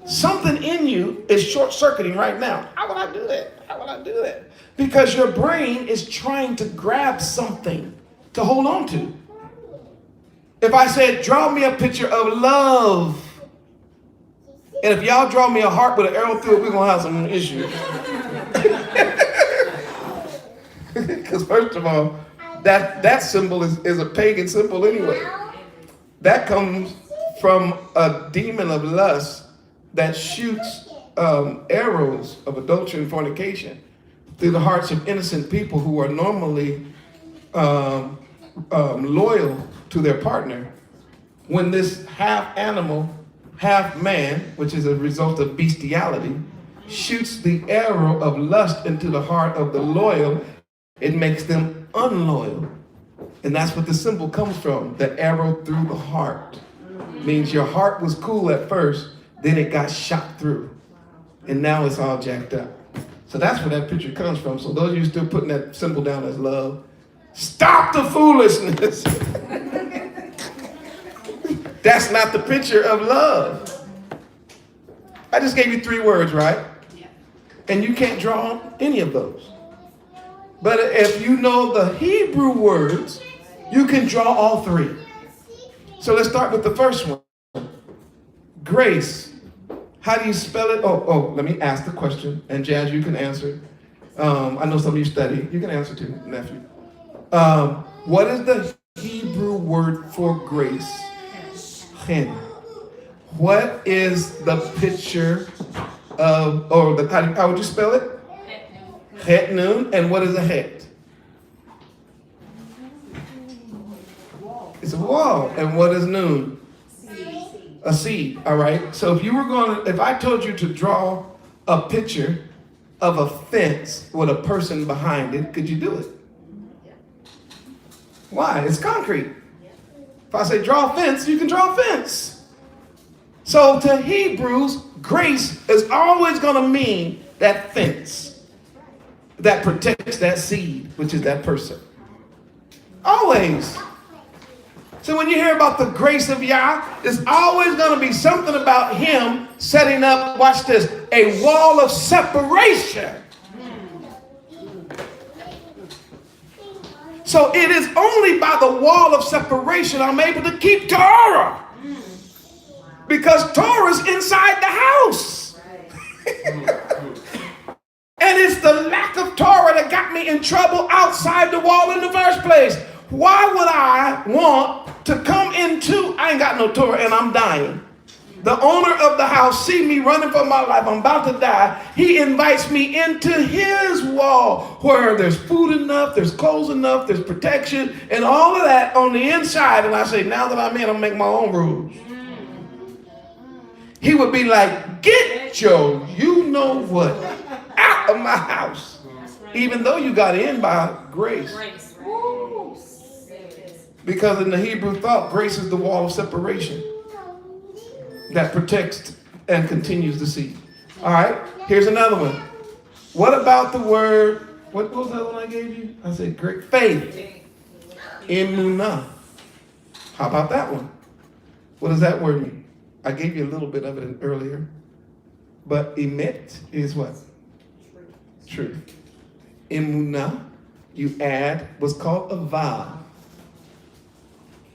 something in you is short-circuiting right now. How will I do that? How will I do that? Because your brain is trying to grab something to hold on to. If I said, draw me a picture of love, and if y'all draw me a heart with an arrow through it, we're going to have some issues. Because first of all, that symbol is a pagan symbol anyway. That comes from a demon of lust that shoots arrows of adultery and fornication through the hearts of innocent people who are normally loyal to their partner. When this half animal, half man, which is a result of bestiality, shoots the arrow of lust into the heart of the loyal, it makes them unloyal. And that's what the symbol comes from. The arrow through the heart means your heart was cool at first, then it got shot through. And now it's all jacked up. So that's where that picture comes from. So those of you still putting that symbol down as love, stop the foolishness. That's not the picture of love. I just gave you 3 words, right? Yeah. And you can't draw any of those. But if you know the Hebrew words, you can draw all 3. So let's start with the first one. Grace. How do you spell it? Oh, let me ask the question. And Jazz, you can answer. I know some of you study. You can answer too, nephew. What is the Hebrew word for grace? Chen. What is the picture of, how would you spell it? Het nun. And what is a het? It's a wall. And what is nun? A seed. All right. So if I told you to draw a picture of a fence with a person behind it, could you do it? Why? It's concrete. If I say draw a fence, you can draw a fence. So to Hebrews, grace is always going to mean that fence that protects that seed, which is that person. Always. So when you hear about the grace of Yah, it's always going to be something about him setting up, watch this, a wall of separation. So it is only by the wall of separation I'm able to keep Torah. Because Torah's inside the house. And it's the lack of Torah that got me in trouble outside the wall in the first place. Why would I want to come into, I ain't got no Torah and I'm dying. The owner of the house see me running for my life. I'm about to die. He invites me into his wall where there's food enough, there's clothes enough, there's protection, and all of that on the inside. And I say, now that I'm in, I'll make my own rules. He would be like, get your you know what out of my house. Even though you got in by grace. Because in the Hebrew thought, grace is the wall of separation that protects and continues the seed. All right, here's another one. What about the word, what was the other one I gave you? I said great faith. Emunah. How about that one? What does that word mean? I gave you a little bit of it earlier. But emet is what? Truth. Emunah, you add what's called a vav.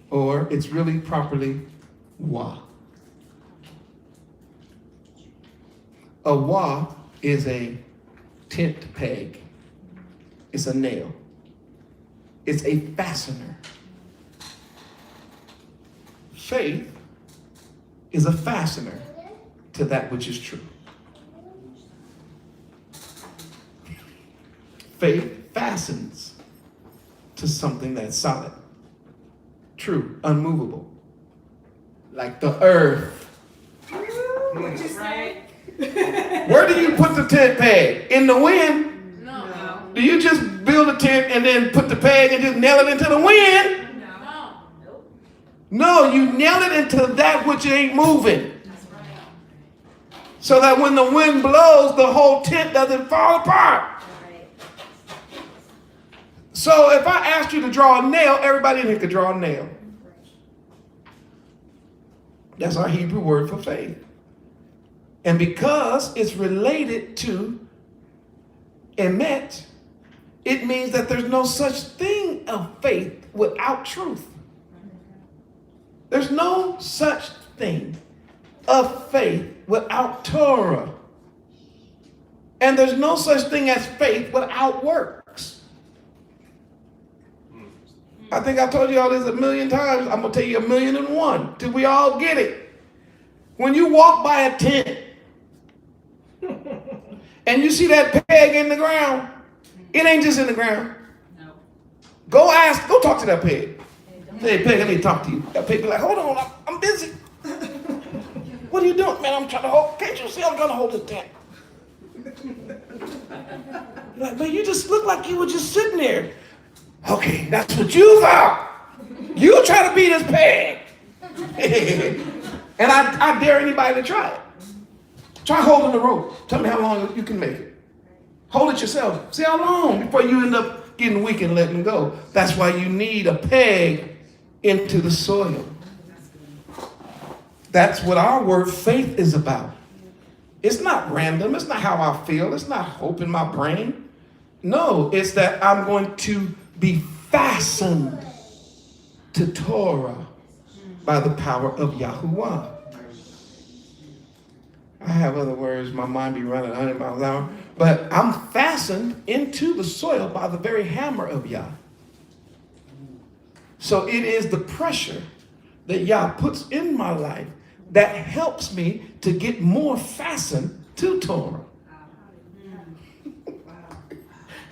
Or it's really properly wa. A wa is a tent peg. It's a nail. It's a fastener. Faith is a fastener to that which is true. Faith fastens to something that's solid, true, unmovable, like the earth. What'd you say? Where do you put the tent peg? In the wind? No. Do you just build a tent and then put the peg and just nail it into the wind? No. No, you nail it into that which ain't moving. So that when the wind blows, the whole tent doesn't fall apart. So if I asked you to draw a nail, everybody in here could draw a nail. That's our Hebrew word for faith. And because it's related to emet, it means that there's no such thing of faith without truth. There's no such thing of faith without Torah. And there's no such thing as faith without works. I think I told you all this a million times. I'm going to tell you 1,000,001 till we all get it. When you walk by a tent and you see that peg in the ground, it ain't just in the ground. No. Go talk to that peg. Say, peg, I need to talk to you. That peg be like, hold on, I'm busy. What are you doing? Man, I'm trying to hold, can't you see I'm trying to hold this tent? You're like, man, you just look like you were just sitting there. Okay, that's what you thought. You try to be this peg. And I dare anybody to try it. Try holding the rope. Tell me how long you can make it. Hold it yourself. See how long before you end up getting weak and letting go. That's why you need a peg into the soil. That's what our word faith is about. It's not random. It's not how I feel. It's not hope in my brain. No, it's that I'm going to be fastened to Torah by the power of Yahuwah. I have other words. My mind be running 100 miles an hour. But I'm fastened into the soil by the very hammer of Yah. So it is the pressure that Yah puts in my life that helps me to get more fastened to Torah.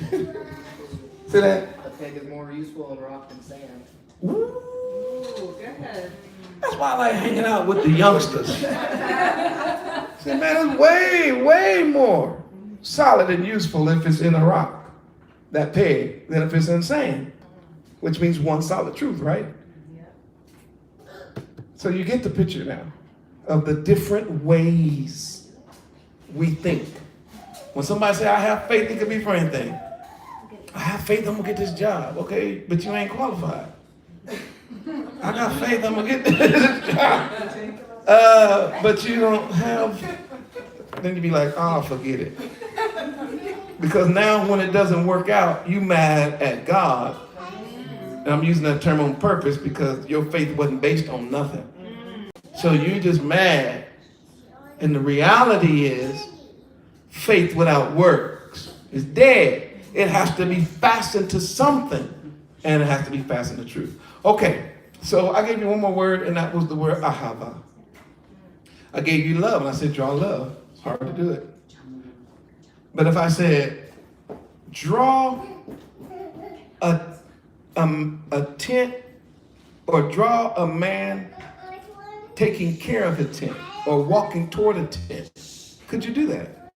See that? A peg is more useful on rock than sand. Ooh. Ooh, good. That's why I like hanging out with the youngsters. See, man, it's way, way more solid and useful if it's in a rock, that peg, than if it's in sand, which means one solid truth, right? So you get the picture now of the different ways we think. When somebody say, I have faith, it could be for anything. I have faith I'm gonna get this job, okay, but you ain't qualified. I got faith I'm gonna get this job, but you don't have. Then you be like, oh, forget it. Because now when it doesn't work out, you mad at God. And I'm using that term on purpose because your faith wasn't based on nothing. So you just mad. And the reality is, faith without works is dead. It has to be fastened to something. And it has to be fastened to truth. Okay, so I gave you one more word, and that was the word ahava. I gave you love, and I said draw love. It's hard to do it. But if I said draw a tent, or draw a man taking care of a tent, or walking toward a tent, could you do that?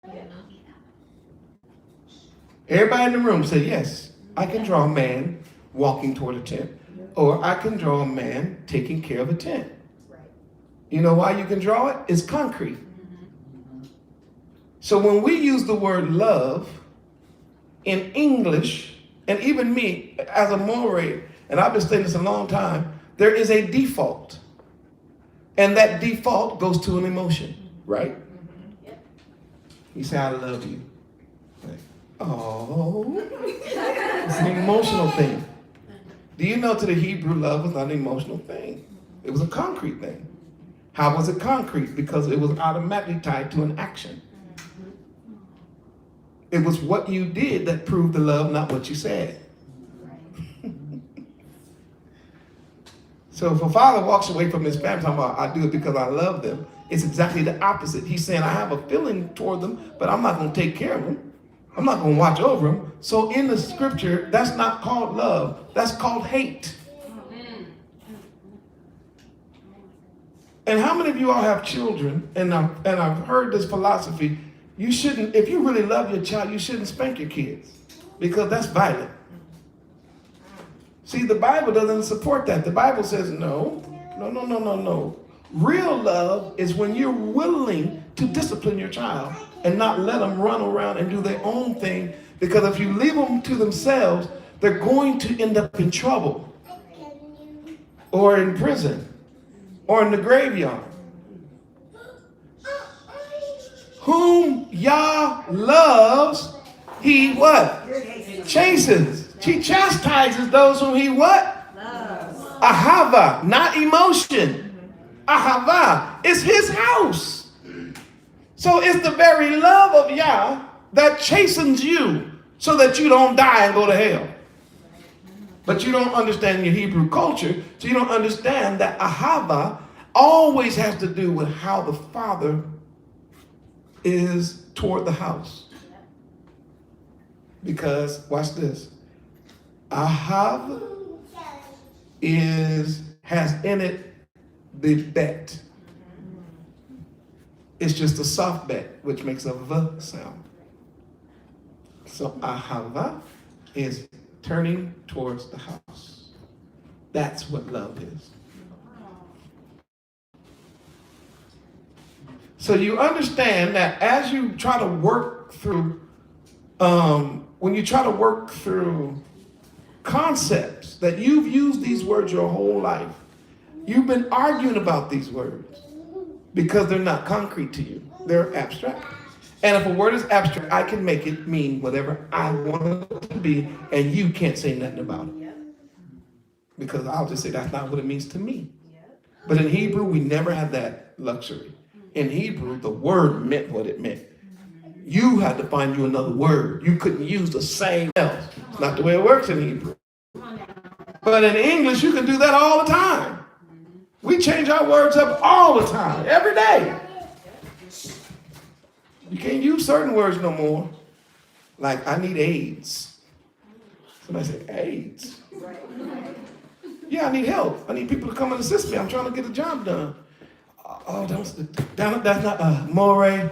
Everybody in the room said, yes, I can draw a man walking toward a tent, or I can draw a man taking care of a tent. You know why you can draw it? It's concrete. So when we use the word love in English, and even me as a Moray, and I've been studying this a long time, there is a default. And that default goes to an emotion, right? You say, I love you. Oh, it's an emotional thing. Do you know to the Hebrew, love was not an emotional thing? It was a concrete thing. How was it concrete? Because it was automatically tied to an action. It was what you did that proved the love, not what you said. So if a father walks away from his family talking about, I do it because I love them, it's exactly the opposite. He's saying, I have a feeling toward them, but I'm not going to take care of them. I'm not going to watch over them. So in the scripture, that's not called love. That's called hate. And how many of you all have children? And I've heard this philosophy. You shouldn't, if you really love your child, you shouldn't spank your kids because that's violent. See, the Bible doesn't support that. The Bible says no. Real love is when you're willing to discipline your child and not let them run around and do their own thing, because if you leave them to themselves, they're going to end up in trouble or in prison or in the graveyard. Whom Yah loves, he what? Chastens. He chastises those whom he what? Loves. Ahava, not emotion. Ahava. It's his house. So it's the very love of Yah that chastens you so that you don't die and go to hell. But you don't understand your Hebrew culture, so you don't understand that Ahava always has to do with how the father is toward the house. Because, watch this. Ahav has in it the bet. It's just a soft bet, which makes a V sound. So ahava is turning towards the house. That's what love is. So you understand that as you try to work through, when you try to work through concepts that you've used these words your whole life, you've been arguing about these words because they're not concrete to you. They're abstract. And if a word is abstract, I can make it mean whatever I want it to be, and you can't say nothing about it. Because I'll just say that's not what it means to me. But in Hebrew, we never had that luxury. In Hebrew, the word meant what it meant. You had to find you another word. You couldn't use the same else. It's not the way it works in Hebrew. But in English, you can do that all the time. We change our words up all the time, every day. You can't use certain words no more. Like, I need AIDS. Somebody say, AIDS? Yeah, I need help. I need people to come and assist me. I'm trying to get a job done. Oh, that's not, Moray,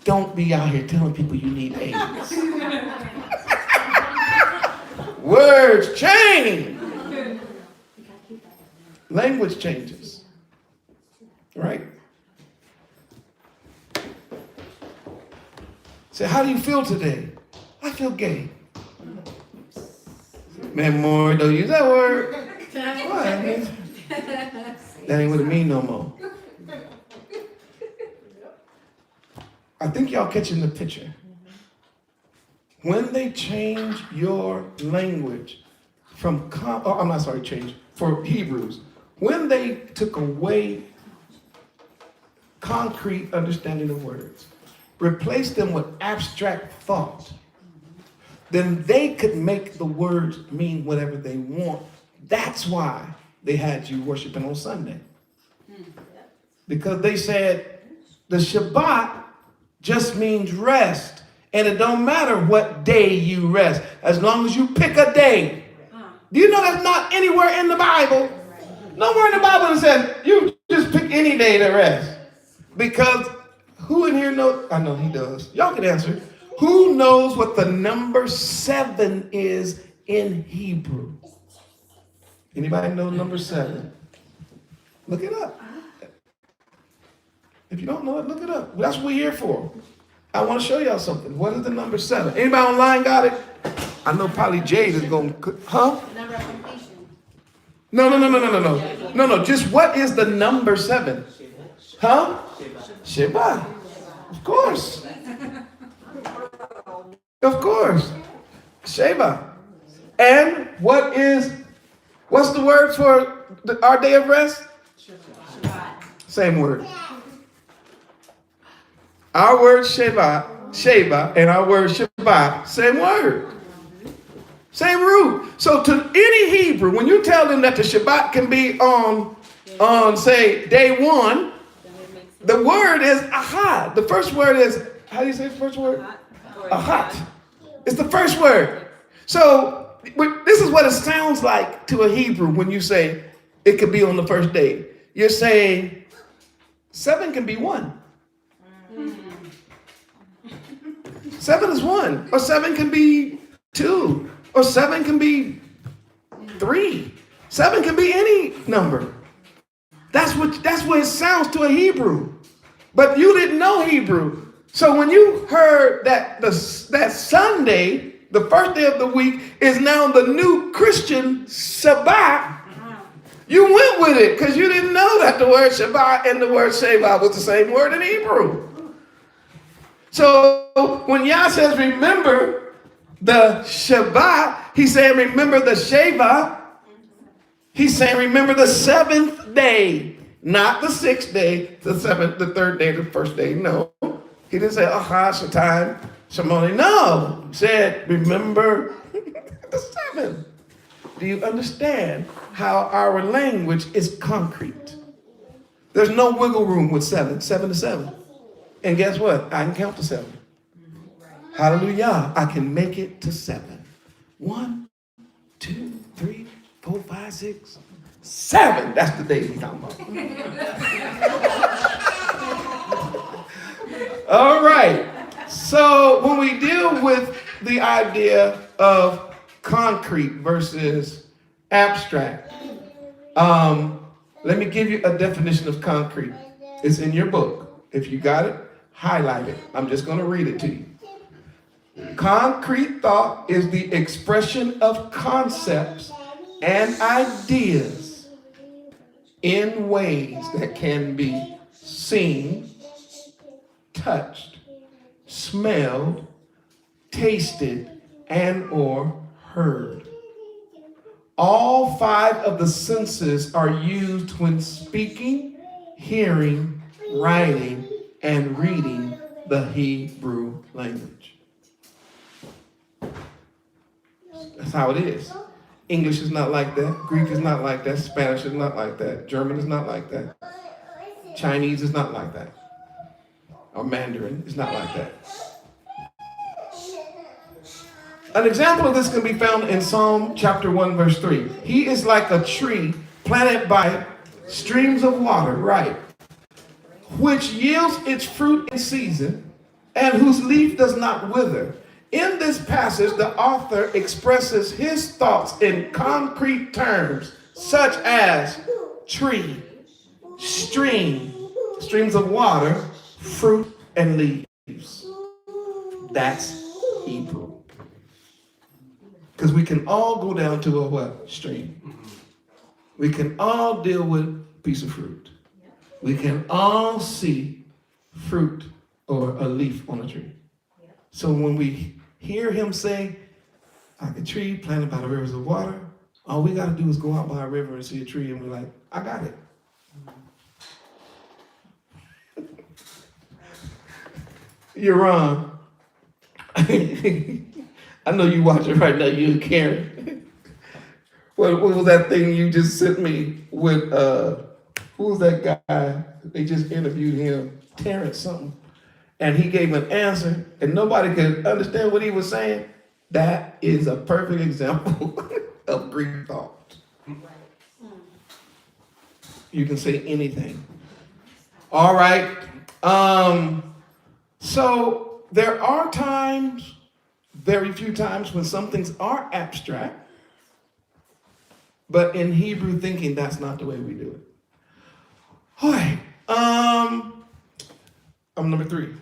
don't be out here telling people you need AIDS. Words change. Language changes. Right? Say, how do you feel today? I feel gay. Man, Moray, don't use that word. What? That ain't what it mean no more. I think y'all catching the picture. When they change your language from, for Hebrews, when they took away concrete understanding of words, replaced them with abstract thought, then they could make the words mean whatever they want. That's why they had you worshiping on Sunday. Because they said the Shabbat just means rest. And it don't matter what day you rest, as long as you pick a day. Do you know that's not anywhere in the Bible? Nowhere in the Bible it says you just pick any day to rest. Because who in here knows? I know he does. Y'all can answer. Who knows what the number 7 is in Hebrew? Anybody know number 7? Look it up. If you don't know it, look it up. That's what we're here for. I want to show y'all something. What is the number 7? Anybody online got it? I know probably Jade is going to, huh? The number of completion. No. Just what is the number 7? Huh? Sheba. Of course. Of course. Sheba. And what's the word for our day of rest? Same word. Our word Sheba, and our word Shabbat, same word. Same root. So to any Hebrew, when you tell them that the Shabbat can be on say, day 1, the word is ahad. The first word is, how do you say the first word? Ahat. It's the first word. So this is what it sounds like to a Hebrew when you say it could be on the first day. You're saying 7 can be 1. 7 is 1, or 7 can be 2, or 7 can be 3. 7 can be any number. That's what it sounds to a Hebrew. But you didn't know Hebrew. So when you heard that that Sunday, the first day of the week, is now the new Christian Shabbat, you went with it because you didn't know that the word Shabbat and the word Shabbat was the same word in Hebrew. So when Yah says remember the Shabbat, he's saying remember the Shabbat. He's saying remember the 7th day, not the 6th day, the 7th, the 3rd day, the 1st day. No, he didn't say Aha, Shatan, Shemoni. No, he said remember the 7th. Do you understand how our language is concrete? There's no wiggle room with 7 to 7. And guess what? I can count to 7. Hallelujah. I can make it to 7. 1, 2, 3, 4, 5, 6, 7. That's the day he's talking about. All right. So when we deal with the idea of concrete versus abstract, let me give you a definition of concrete. It's in your book. If you got it, highlight it. I'm just going to read it to you. Concrete thought is the expression of concepts and ideas in ways that can be seen, touched, smelled, tasted, and or heard. All 5 of the senses are used when speaking, hearing, writing, and reading the Hebrew language. That's how it is. English is not like that. Greek is not like that. Spanish is not like that. German is not like that. Chinese is not like that. Or Mandarin is not like that. An example of this can be found in Psalm chapter 1, verse 3. He is like a tree planted by streams of water, right, which yields its fruit in season and whose leaf does not wither. In this passage, the author expresses his thoughts in concrete terms, such as tree, streams of water, fruit, and leaves. That's Hebrew. Because we can all go down to a what? Stream. We can all deal with a piece of fruit. We can all see fruit or a leaf on a tree. So when we hear him say, like a tree planted by the rivers of water, all we got to do is go out by a river and see a tree and we're like, I got it. You're wrong. I know you watching right now, you and Karen. What was that thing you just sent me with, who was that guy? They just interviewed him, Terrence something. And he gave an answer and nobody could understand what he was saying. That is a perfect example of Greek thought. You can say anything. All right. So there are times, very few times, when some things are abstract, but in Hebrew thinking, that's not the way we do it. All right. I'm number 3.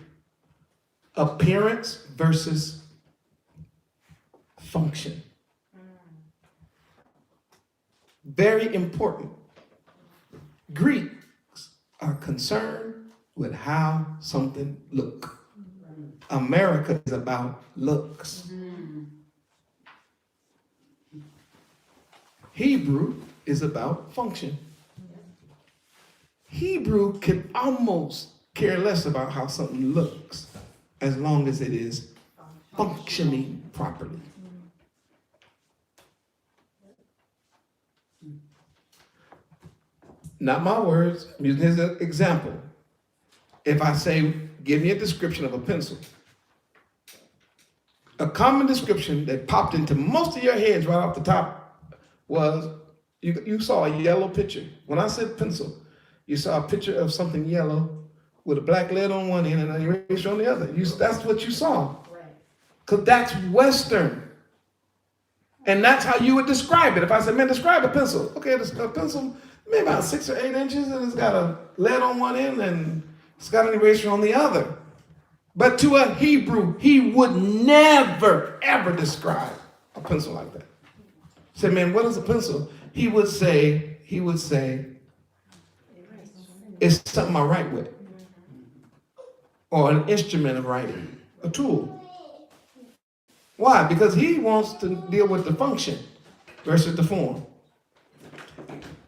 Appearance versus function. Very important. Greeks are concerned with how something looks. America is about looks. Hebrew is about function. Hebrew can almost care less about how something looks as long as it is functioning properly. Not my words, I'm using his example. If I say, give me a description of a pencil, a common description that popped into most of your heads right off the top was, you saw a yellow picture. When I said pencil, You saw a picture of something yellow with a black lead on one end and an eraser on the other. That's what you saw. Because that's Western. And that's how you would describe it. If I said, man, describe a pencil. Okay, a pencil, maybe about 6 or 8 inches, and it's got a lead on one end and it's got an eraser on the other. But to a Hebrew, he would never, ever describe a pencil like that. Say, man, what is a pencil? He would say, it's something I write with. Or an instrument of writing, a tool. Why? Because he wants to deal with the function versus the form.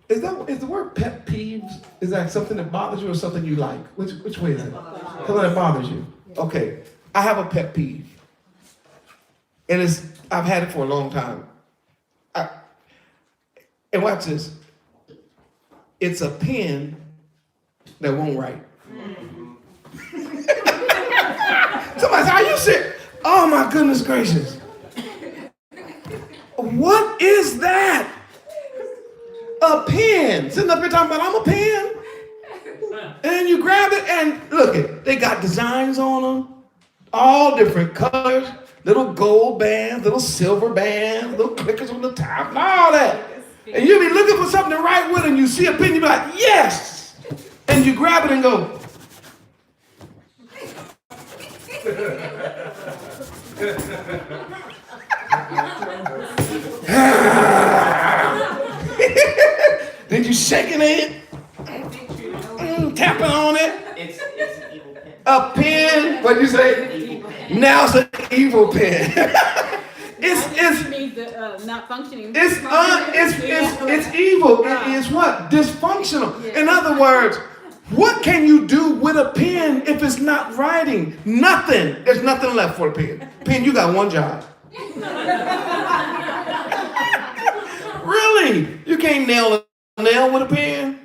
Is the word pet peeves, is that something that bothers you or something you like? Which way is it? Something that bothers you. Okay, I have a pet peeve. And I've had it for a long time. And watch this. It's a pen that won't write. Somebody say, are you sick? Oh my goodness gracious. What is that? A pen. Sitting up here talking about, I'm a pen. And you grab it and look it. They got designs on them. All different colors. Little gold bands, little silver bands, little clickers on the top, and all that. And you be looking for something to write with and you see a pen, you be like, yes. And you grab it and go. Then you shaking it, tapping on it. It's an evil pen. A pen, what'd you say? Now it's an evil pen. It's means not functioning. It's evil. It is what? Dysfunctional. Yeah. In other words, what can you do with a pen if it's not writing? Nothing. There's nothing left for a pen. Pen, you got one job. Really? You can't nail a nail with a pen?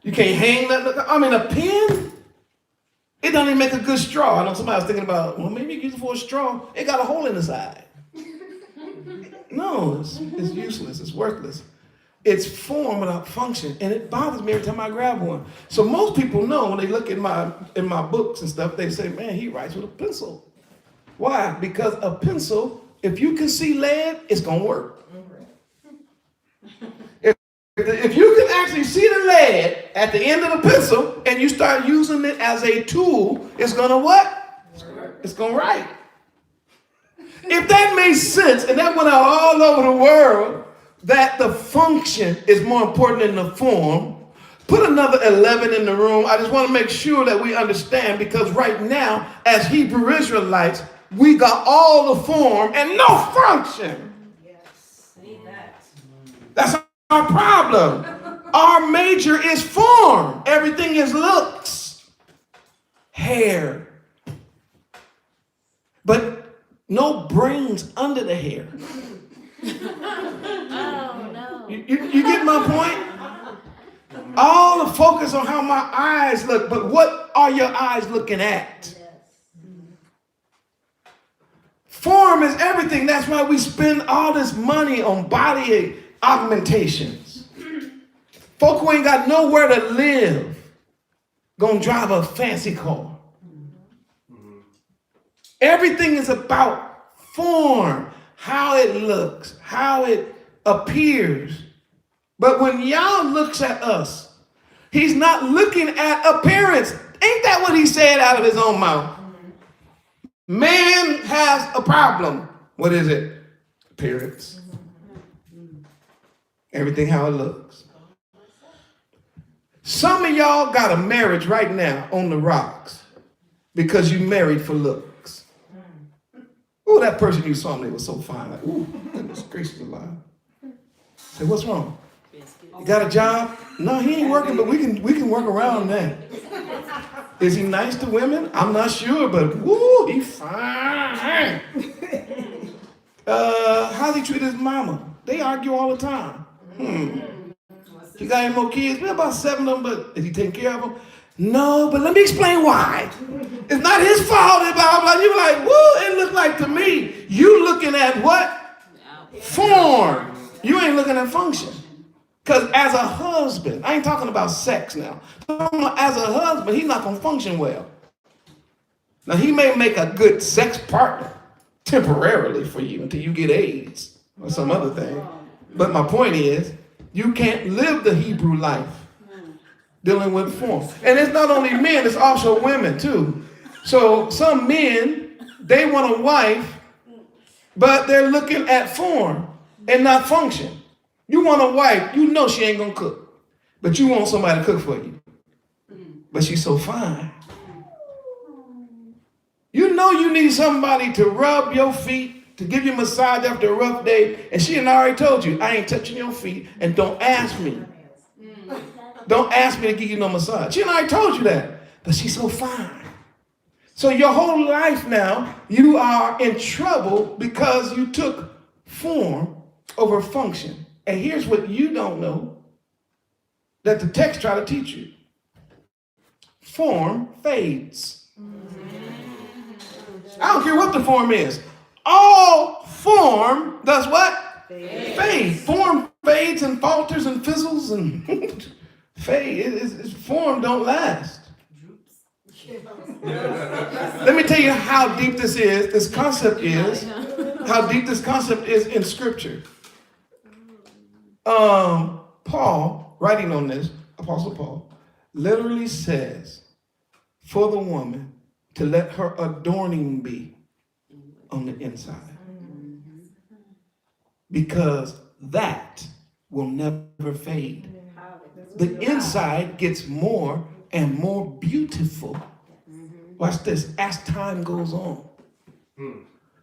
You can't hang that. I mean, a pen? It doesn't even make a good straw. I know somebody was thinking about, well, maybe you use it for a straw. It got a hole in the side. No, it's useless. It's worthless. It's form without function, and it bothers me every time I grab one. So most people know when they look in my books and stuff, they say, man, he writes with a pencil. Why? Because a pencil, if you can see lead, it's going to work. If you can actually see the lead at the end of the pencil and you start using it as a tool, it's going to what? It's going to write. If that makes sense, and that went out all over the world, that the function is more important than the form, put another 11 in the room. I just want to make sure that we understand, because right now, as Hebrew Israelites, we got all the form and no function. Yes, see that. That's our problem. Our major is form. Everything is looks. Hair. But no brains under the hair. Oh, no. You get my point? All the focus on how my eyes look, but what are your eyes looking at? Form is everything. That's why we spend all this money on body augmentations. Folk who ain't got nowhere to live gonna drive a fancy car. Everything is about form, how it looks, how it appears. But when Yah looks at us, he's not looking at appearance. Ain't that what he said out of his own mouth? Man has a problem. What is it? Appearance. Everything how it looks. Some of y'all got a marriage right now on the rocks because you married for looks. Oh, that person you saw me was so fine. Like, ooh, goodness gracious alive. Say, what's wrong? You got a job? No, he ain't working, but we can work around that. Is he nice to women? I'm not sure, but woo, he fine. How's he treat his mama? They argue all the time. You got any more kids? We have about 7 of them, but is he taking care of them? No, but let me explain why. It's not his fault. Blah, blah, blah. You're like, woo, it looked like to me. You looking at what? Form. You ain't looking at function. Because as a husband, I ain't talking about sex now. As a husband, he's not going to function well. Now, he may make a good sex partner temporarily for you until you get AIDS or some other thing. But my point is, you can't live the Hebrew life dealing with form. And it's not only men, it's also women too. So some men, they want a wife, but they're looking at form and not function. You want a wife, you know she ain't gonna cook, but you want somebody to cook for you. But she's so fine. You know you need somebody to rub your feet, to give you a massage after a rough day, and she had already told you, I ain't touching your feet, and don't ask me. Don't ask me to give you no massage. She had already told you that, but she's so fine. So your whole life now, you are in trouble because you took form over function. And here's what you don't know that the text try to teach you. Form fades. I don't care what the form is. All form does what? Fade. Form fades and falters and fizzles and fade. Form don't last. Let me tell you how deep this is. This concept is how deep this concept is in Scripture. Paul, writing on this, Apostle Paul, literally says for the woman to let her adorning be on the inside. Because that will never fade. The inside gets more and more beautiful. Watch this, as time goes on.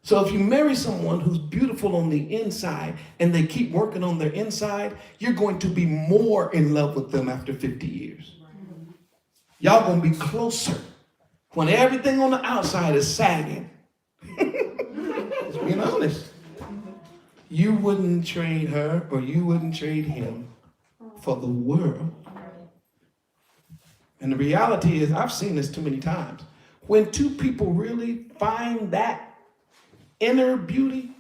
So if you marry someone who's beautiful on the inside and they keep working on their inside, you're going to be more in love with them after 50 years. Y'all going to be closer when everything on the outside is sagging. Just being honest. You wouldn't trade her or you wouldn't trade him for the world. And the reality is, I've seen this too many times. When two people really find that inner beauty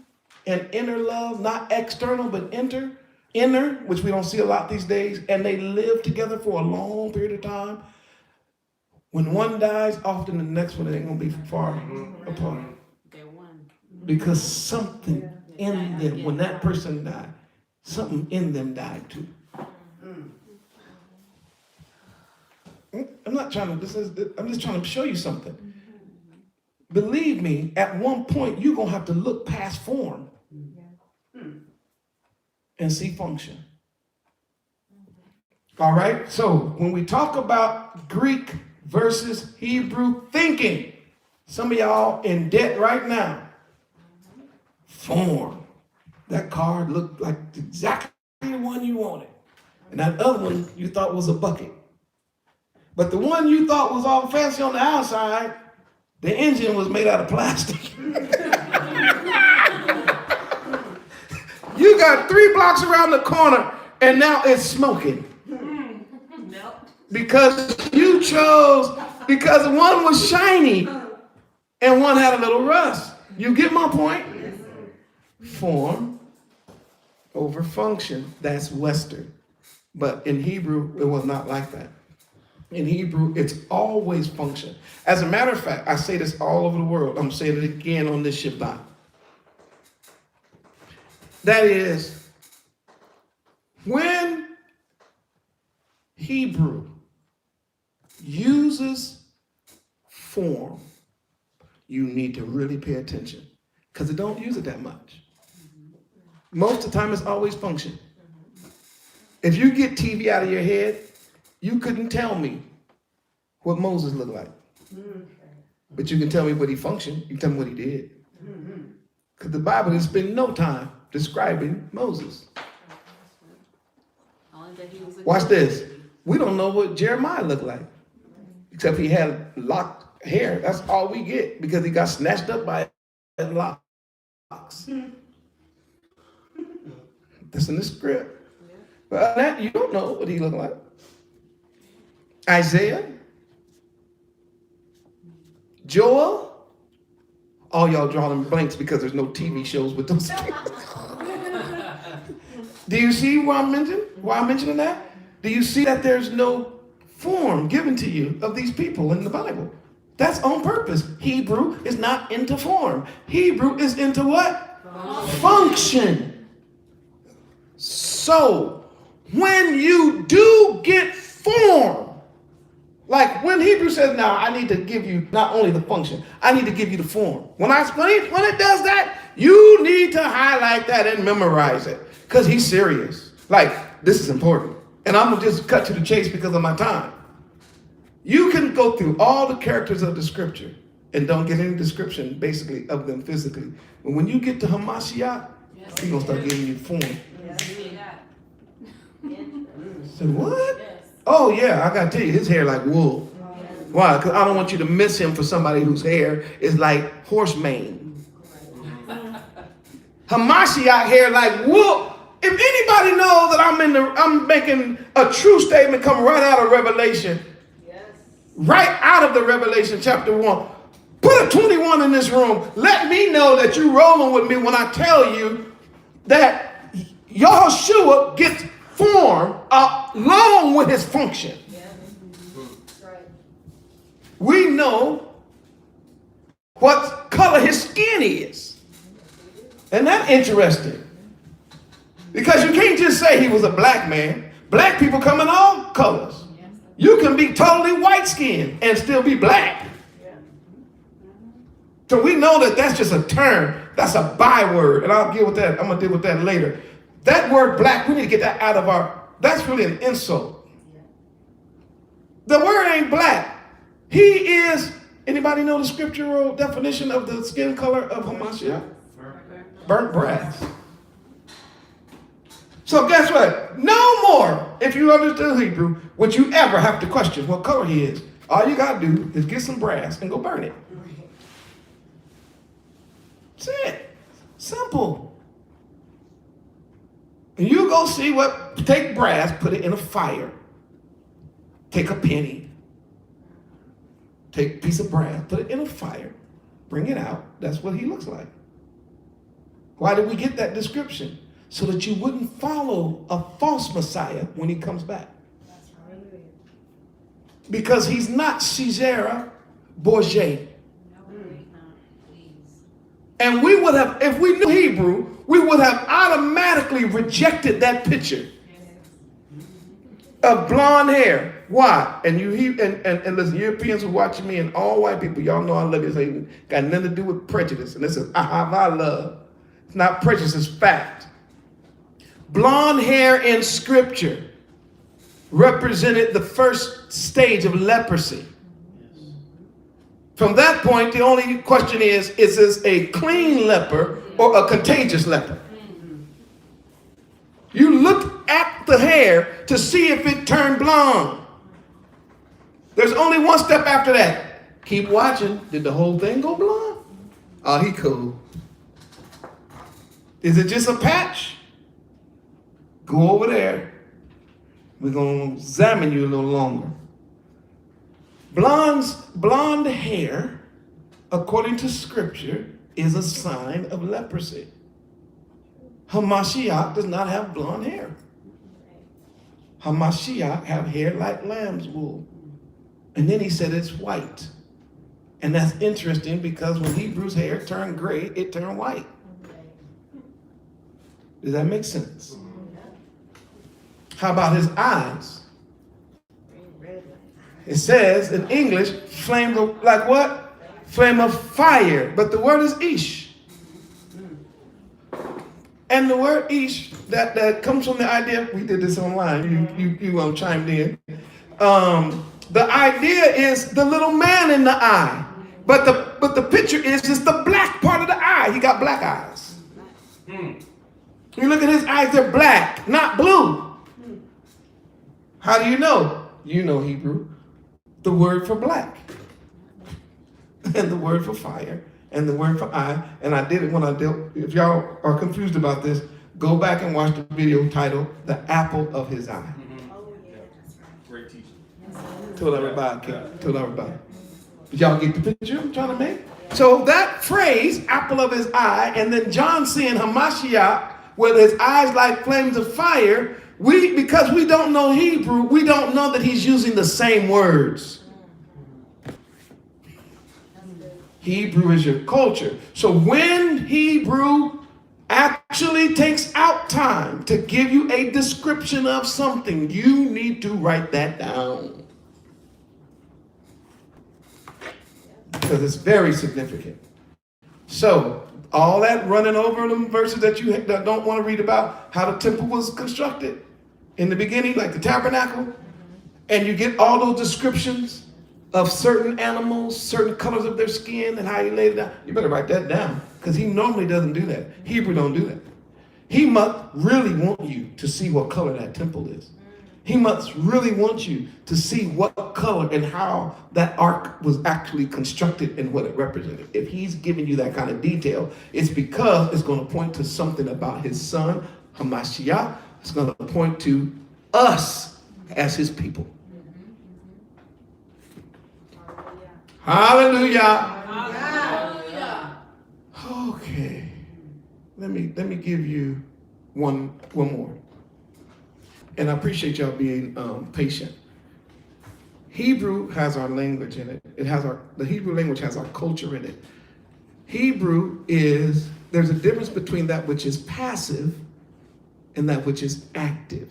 and inner love, not external, but inner, which we don't see a lot these days, and they live together for a long period of time, when one dies, often the next one ain't gonna be far apart. Because something in them, when that person died, something in them died too. I'm not trying to, I'm just trying to show you something. Believe me, at one point, you're going to have to look past form and see function. All right? So when we talk about Greek versus Hebrew thinking, some of y'all in debt right now. Form. That card looked like exactly the one you wanted. And that other one you thought was a bucket. But the one you thought was all fancy on the outside, the engine was made out of plastic. You got 3 blocks around the corner and now it's smoking. Because you chose, because one was shiny and one had a little rust. You get my point? Form over function. That's Western. But in Hebrew, it was not like that. In Hebrew, it's always function. As a matter of fact, I say this all over the world. I'm saying it again on this Shabbat. That is, when Hebrew uses form, you need to really pay attention because it don't use it that much. Most of the time, it's always function. If you get TV out of your head, you couldn't tell me what Moses looked like. But you can tell me what he functioned. You can tell me what he did. Because the Bible didn't spend no time describing Moses. Watch this. We don't know what Jeremiah looked like. Except he had locked hair. That's all we get. Because he got snatched up by locks. That's in the script. But other than that, you don't know what he looked like. Isaiah, Joel, all y'all drawing blanks because there's no TV shows with those. Do you see why I'm mentioning that? Do you see that there's no form given to you of these people in the Bible? That's on purpose. Hebrew is not into form. Hebrew is into what? Function. So, when you do get form, like when Hebrew says, now I need to give you not only the function, I need to give you the form. When it does that, you need to highlight that and memorize it because he's serious. Like, this is important. And I'm going to just cut to the chase because of my time. You can go through all the characters of the scripture and don't get any description, basically, of them physically. But when you get to Hamashiach, he's going to start giving you form. So what? Oh, yeah, I got to tell you, his hair like wool. Why? Because I don't want you to miss him for somebody whose hair is like horse mane. Hamashiach hair like wool. If anybody knows that I'm making a true statement come right out of Revelation, right out of the Revelation chapter 1. Put a 21 in this room. Let me know that you're rolling with me when I tell you that Yahushua gets form along with his function. We know what color his skin is. Isn't that interesting? Because you can't just say he was a black man. Black people come in all colors. You can be totally white-skinned and still be black. So we know that that's just a term. That's a byword. And I'll deal with that. I'm going to deal with that later. That word black, we need to get that out of that's really an insult. The word ain't black. He is, anybody know the scriptural definition of the skin color of Hamashiach? Burnt brass. So guess what? No more, if you understand Hebrew, would you ever have to question what color he is. All you got to do is get some brass and go burn it. That's it. Simple. And you go see take brass, put it in a fire. Take a penny. Take a piece of brass, put it in a fire. Bring it out. That's what he looks like. Why did we get that description? So that you wouldn't follow a false Messiah when he comes back. Because he's not Caesar Borgia. And we would have, if we knew Hebrew, we would have automatically rejected that picture of blonde hair. Why? And and listen, Europeans who are watching me and all white people, y'all know I love you. It got nothing to do with prejudice. And this is ahava love. It's not prejudice, it's fact. Blonde hair in scripture represented the first stage of leprosy. From that point, the only question is this a clean leper or a contagious leper? You look at the hair to see if it turned blonde. There's only one step after that. Keep watching. Did the whole thing go blonde? Oh, he cool. Is it just a patch? Go over there. We're going to examine you a little longer. Blonde hair, according to scripture, is a sign of leprosy. Hamashiach does not have blonde hair. Hamashiach have hair like lamb's wool. And then he said it's white. And that's interesting because when Hebrew's hair turned gray, it turned white. Does that make sense? How about his eyes? It says in English, flame of, like what? Flame of fire. But the word is ish. And the word ish, that comes from the idea, we did this online, you chimed in. The idea is the little man in the eye. But the picture is just the black part of the eye. He got black eyes. You look at his eyes, they're black, not blue. How do you know? You know Hebrew. The word for black. And the word for fire. And the word for eye. And I did it when I dealt. If y'all are confused about this, go back and watch the video titled The Apple of His Eye. Great teaching. Told everybody. Did y'all get the picture I'm trying to make? So that phrase, apple of his eye, and then John seeing Hamashiach with his eyes like flames of fire, because we don't know Hebrew, we don't know that he's using the same words. Hebrew is your culture. So when Hebrew actually takes out time to give you a description of something, you need to write that down. Because it's very significant. So all that running over them verses that you don't want to read about how the temple was constructed in the beginning, like the tabernacle, and you get all those descriptions of certain animals, certain colors of their skin, and how he laid it down. You better write that down, because he normally doesn't do that. Hebrew don't do that. He must really want you to see what color that temple is. He must really want you to see what color and how that ark was actually constructed and what it represented. If he's giving you that kind of detail, it's because it's going to point to something about his son, Hamashiach. It's going to point to us as his people. Hallelujah. Hallelujah. Okay. Let me give you one more. And I appreciate y'all being patient. Hebrew has our language in it. The Hebrew language has our culture in it. Hebrew there's a difference between that which is passive and that which is active.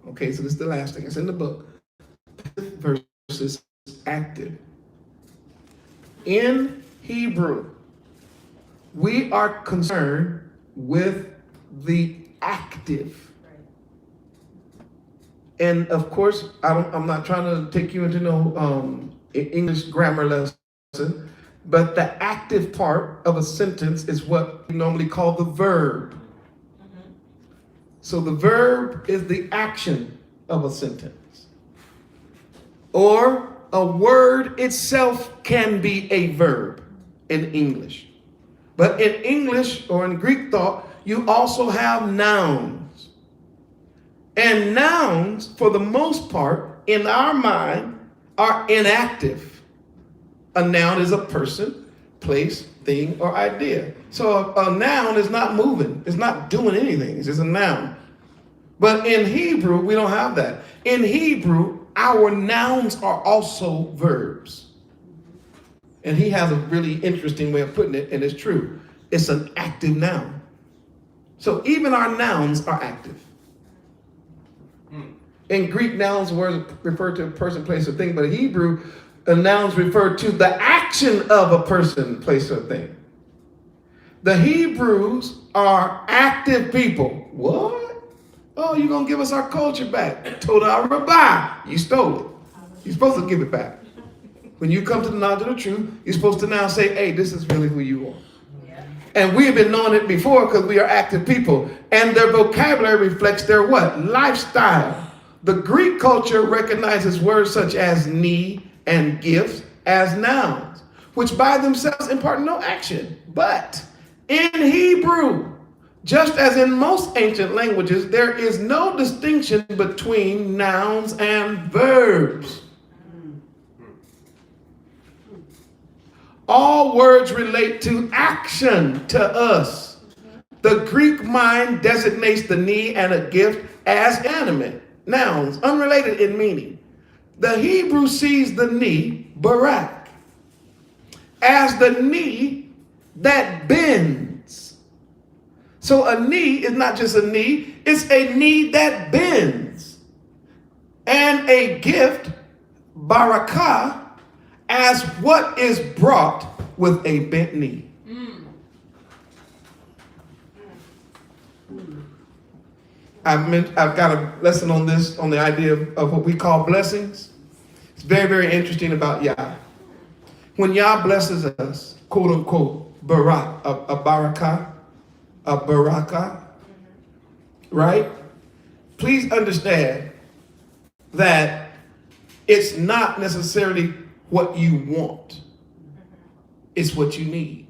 Okay, so this is the last thing. It's in the book. Passive versus active. In Hebrew, we are concerned with the active. And of course, I'm not trying to take you into no English grammar lesson, but the active part of a sentence is what we normally call the verb. So the verb is the action of a sentence. Or a word itself can be a verb in English. But in English or in Greek thought, you also have nouns. And nouns, for the most part, in our mind, are inactive. A noun is a person, place, thing, or idea. So a noun is not moving. It's not doing anything. It's just a noun. But in Hebrew, we don't have that. In Hebrew, our nouns are also verbs. And he has a really interesting way of putting it, and it's true. It's an active noun. So even our nouns are active. In Greek, nouns words refer to a person, place, or thing, but in Hebrew, nouns refer to the action of a person, place, or thing. The Hebrews are active people. What? Oh, you're going to give us our culture back. Toda Rabbah. You stole it. You're supposed to give it back. When you come to the knowledge of the truth, you're supposed to now say, hey, this is really who you are. And we have been knowing it before because we are active people. And their vocabulary reflects their what? Lifestyle. The Greek culture recognizes words such as ni and gifts as nouns, which by themselves impart no action. But in Hebrew, just as in most ancient languages, there is no distinction between nouns and verbs. All words relate to action to us. The Greek mind designates the ni and a gift as animate, nouns, unrelated in meaning. The Hebrew sees the ni, barak, as the knee that bends. So a knee is not just a knee, it's a knee that bends. And a gift, barakah, as what is brought with a bent knee. I've got a lesson on this, on the idea of what we call blessings. It's very, very interesting about Yah. When Yah blesses us, quote unquote, a barakah, right? Please understand that it's not necessarily what you want. It's what you need.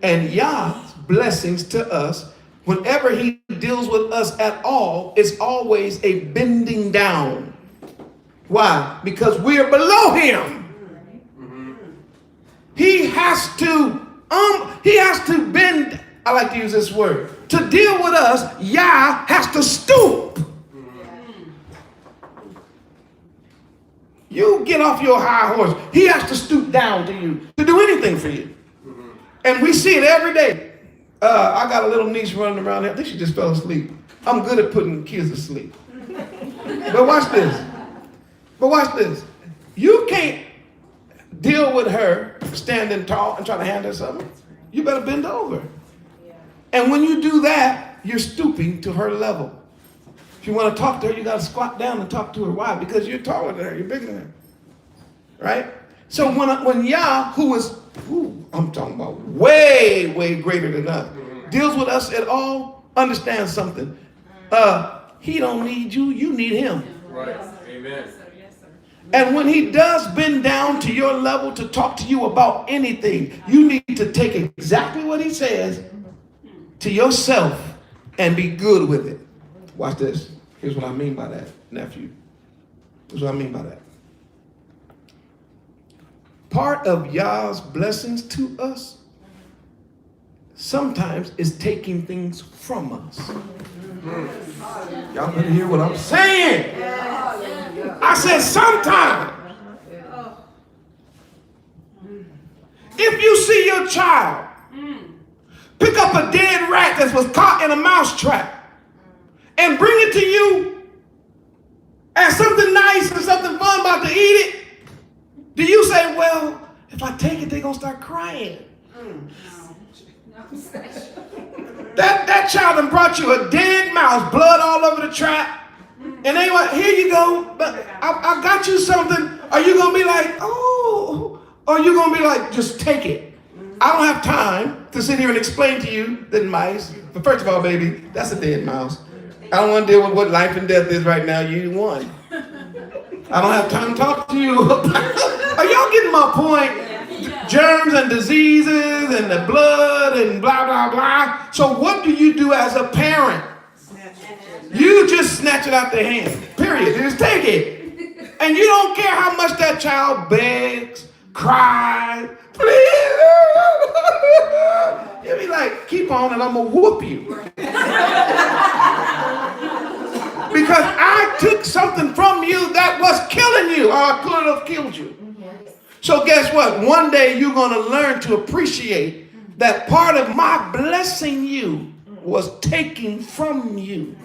And Yah's blessings to us, whenever he deals with us at all, it's always a bending down. Why? Because we are below him. He has to bend I like to use this word. To deal with us, Yah has to stoop. You get off your high horse. He has to stoop down to you to do anything for you. And we see it every day. I got a little niece running around here. I think she just fell asleep. I'm good at putting kids to sleep. But watch this. You can't deal with her standing tall and trying to hand her something. You better bend over. And when you do that, you're stooping to her level. If you want to talk to her, you got to squat down and talk to her. Why? Because you're taller than her. You're bigger than her. Right? So when Yah, who is, I'm talking about way, way greater than us, deals with us at all, understand something. He don't need you. You need him. Right. Amen. And when he does bend down to your level to talk to you about anything, you need to take exactly what he says to yourself and be good with it. Watch this. Here's what I mean by that, nephew. Here's what I mean by that. Part of Yah's blessings to us sometimes is taking things from us. Y'all better hear what I'm saying. I said sometimes. If you see your child pick up a dead rat that was caught in a mouse trap and bring it to you as something nice and something fun about to eat it, do you say, well, if I take it, they're going to start crying? That child done brought you a dead mouse, blood all over the trap, and they went, here you go, but I got you something. Are you going to be like, oh, or are you going to be like, just take it? I don't have time to sit here and explain to you that mice, but first of all, baby, that's a dead mouse. I don't want to deal with what life and death is right now. You won. I don't have time to talk to you. Are y'all getting my point? Germs and diseases and the blood and blah, blah, blah. So what do you do as a parent? You just snatch it out their hand. Period. You just take it. And you don't care how much that child begs, cries, please. You'll be like, keep on and I'm going to whoop you. Because I took something from you that was killing you, or I could have killed you. So guess what? One day you're going to learn to appreciate that part of my blessing you was taking from you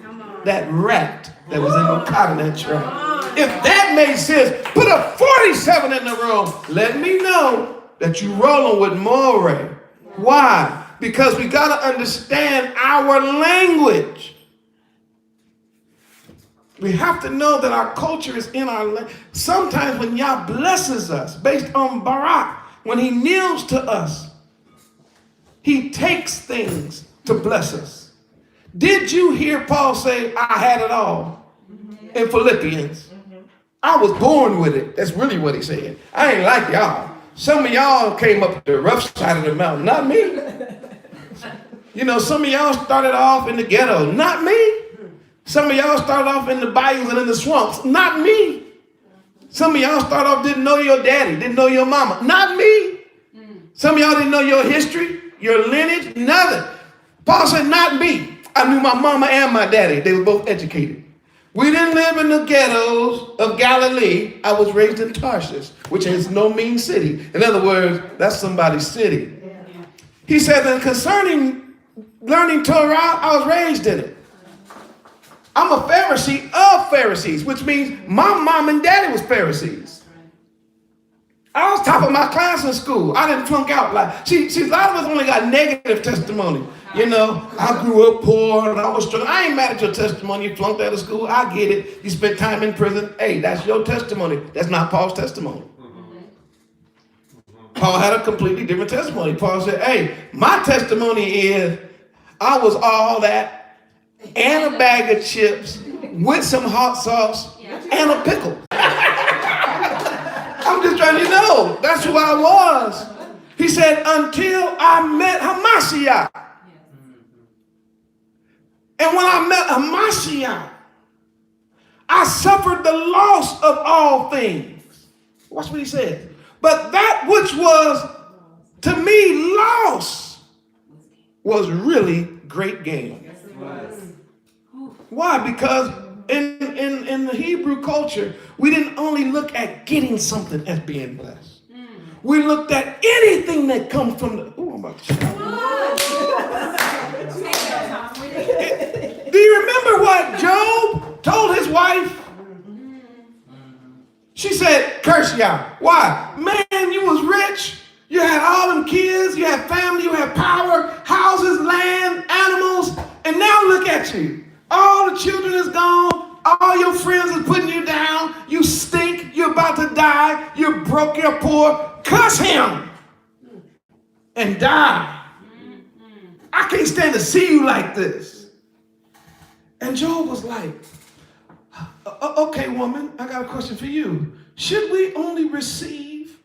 that rat that was in the cotton that trap. If that made sense, put a 47 in the room. Let me know that you're rolling with more. Why? Because we got to understand our language. We have to know that our culture is in our language. Sometimes when Yah blesses us based on Barak, when he kneels to us, he takes things to bless us. Did you hear Paul say, I had it all in Philippians? I was born with it. That's really what he said. I ain't like y'all. Some of y'all came up the rough side of the mountain. Not me. You know, some of y'all started off in the ghetto. Not me. Some of y'all started off in the bayous and in the swamps. Not me. Some of y'all started off didn't know your daddy, didn't know your mama. Not me. Some of y'all didn't know your history, your lineage, nothing. Paul said, not me. I knew my mama and my daddy. They were both educated. We didn't live in the ghettos of Galilee. I was raised in Tarshish, which is no mean city. In other words, that's somebody's city. He said that concerning learning Torah, I was raised in it. I'm a Pharisee of Pharisees, which means my mom and daddy was Pharisees. I was top of my class in school. I didn't flunk out. Like, see, a lot of us only got negative testimony. You know, I grew up poor and I was struggling. I ain't mad at your testimony. You flunked out of school. I get it. You spent time in prison. Hey, that's your testimony. That's not Paul's testimony. Paul had a completely different testimony. Paul said, hey, my testimony is I was all that and a bag of chips with some hot sauce and a pickle. I'm just trying to know. That's who I was. He said, until I met Hamashiach. And when I met Hamashiach, I suffered the loss of all things. Watch what he said. But that which was to me loss was really great game. Yes, it was. Why? Because in the Hebrew culture, we didn't only look at getting something as being blessed. We looked at anything that comes from the. Oh, I'm about to shout. Do you remember what Job told his wife? She said, curse y'all. Why? Man, you was rich. You had all them kids. You had family. You had power, houses, land, animals. And now look at you. All the children is gone. All your friends are putting you down. You stink. You're about to die. You're broke. You're poor. Cuss him and die. I can't stand to see you like this. And Job was like, okay, woman, I got a question for you. Should we only receive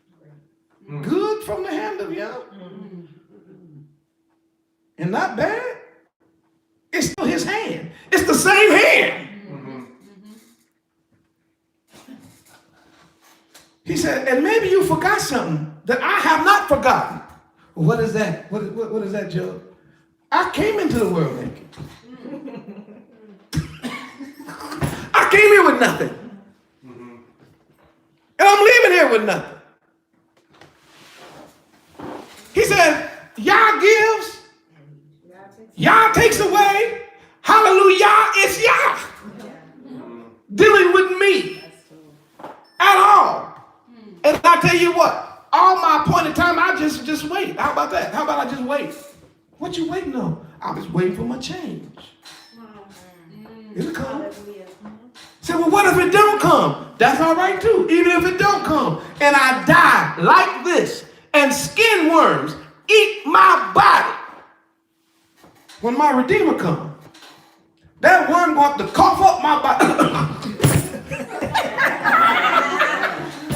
good from the hand of Yah? And not bad? It's still his hand. It's the same hand. He said, and maybe you forgot something that I have not forgotten. What is that? What is that, Job? I came into the world naked. I came here with nothing. And I'm leaving here with nothing. He said, Yah gives, Yah takes away. Hallelujah, it's Yah dealing with me at all. And I tell you what, all my appointed time, I just wait. How about that? How about I just wait? What you waiting on? I was waiting for my change. It'll come. Say, well, what if it don't come? That's all right too, even if it don't come. And I die like this, and skin worms eat my body. When my Redeemer comes, that worm going to cough up my body.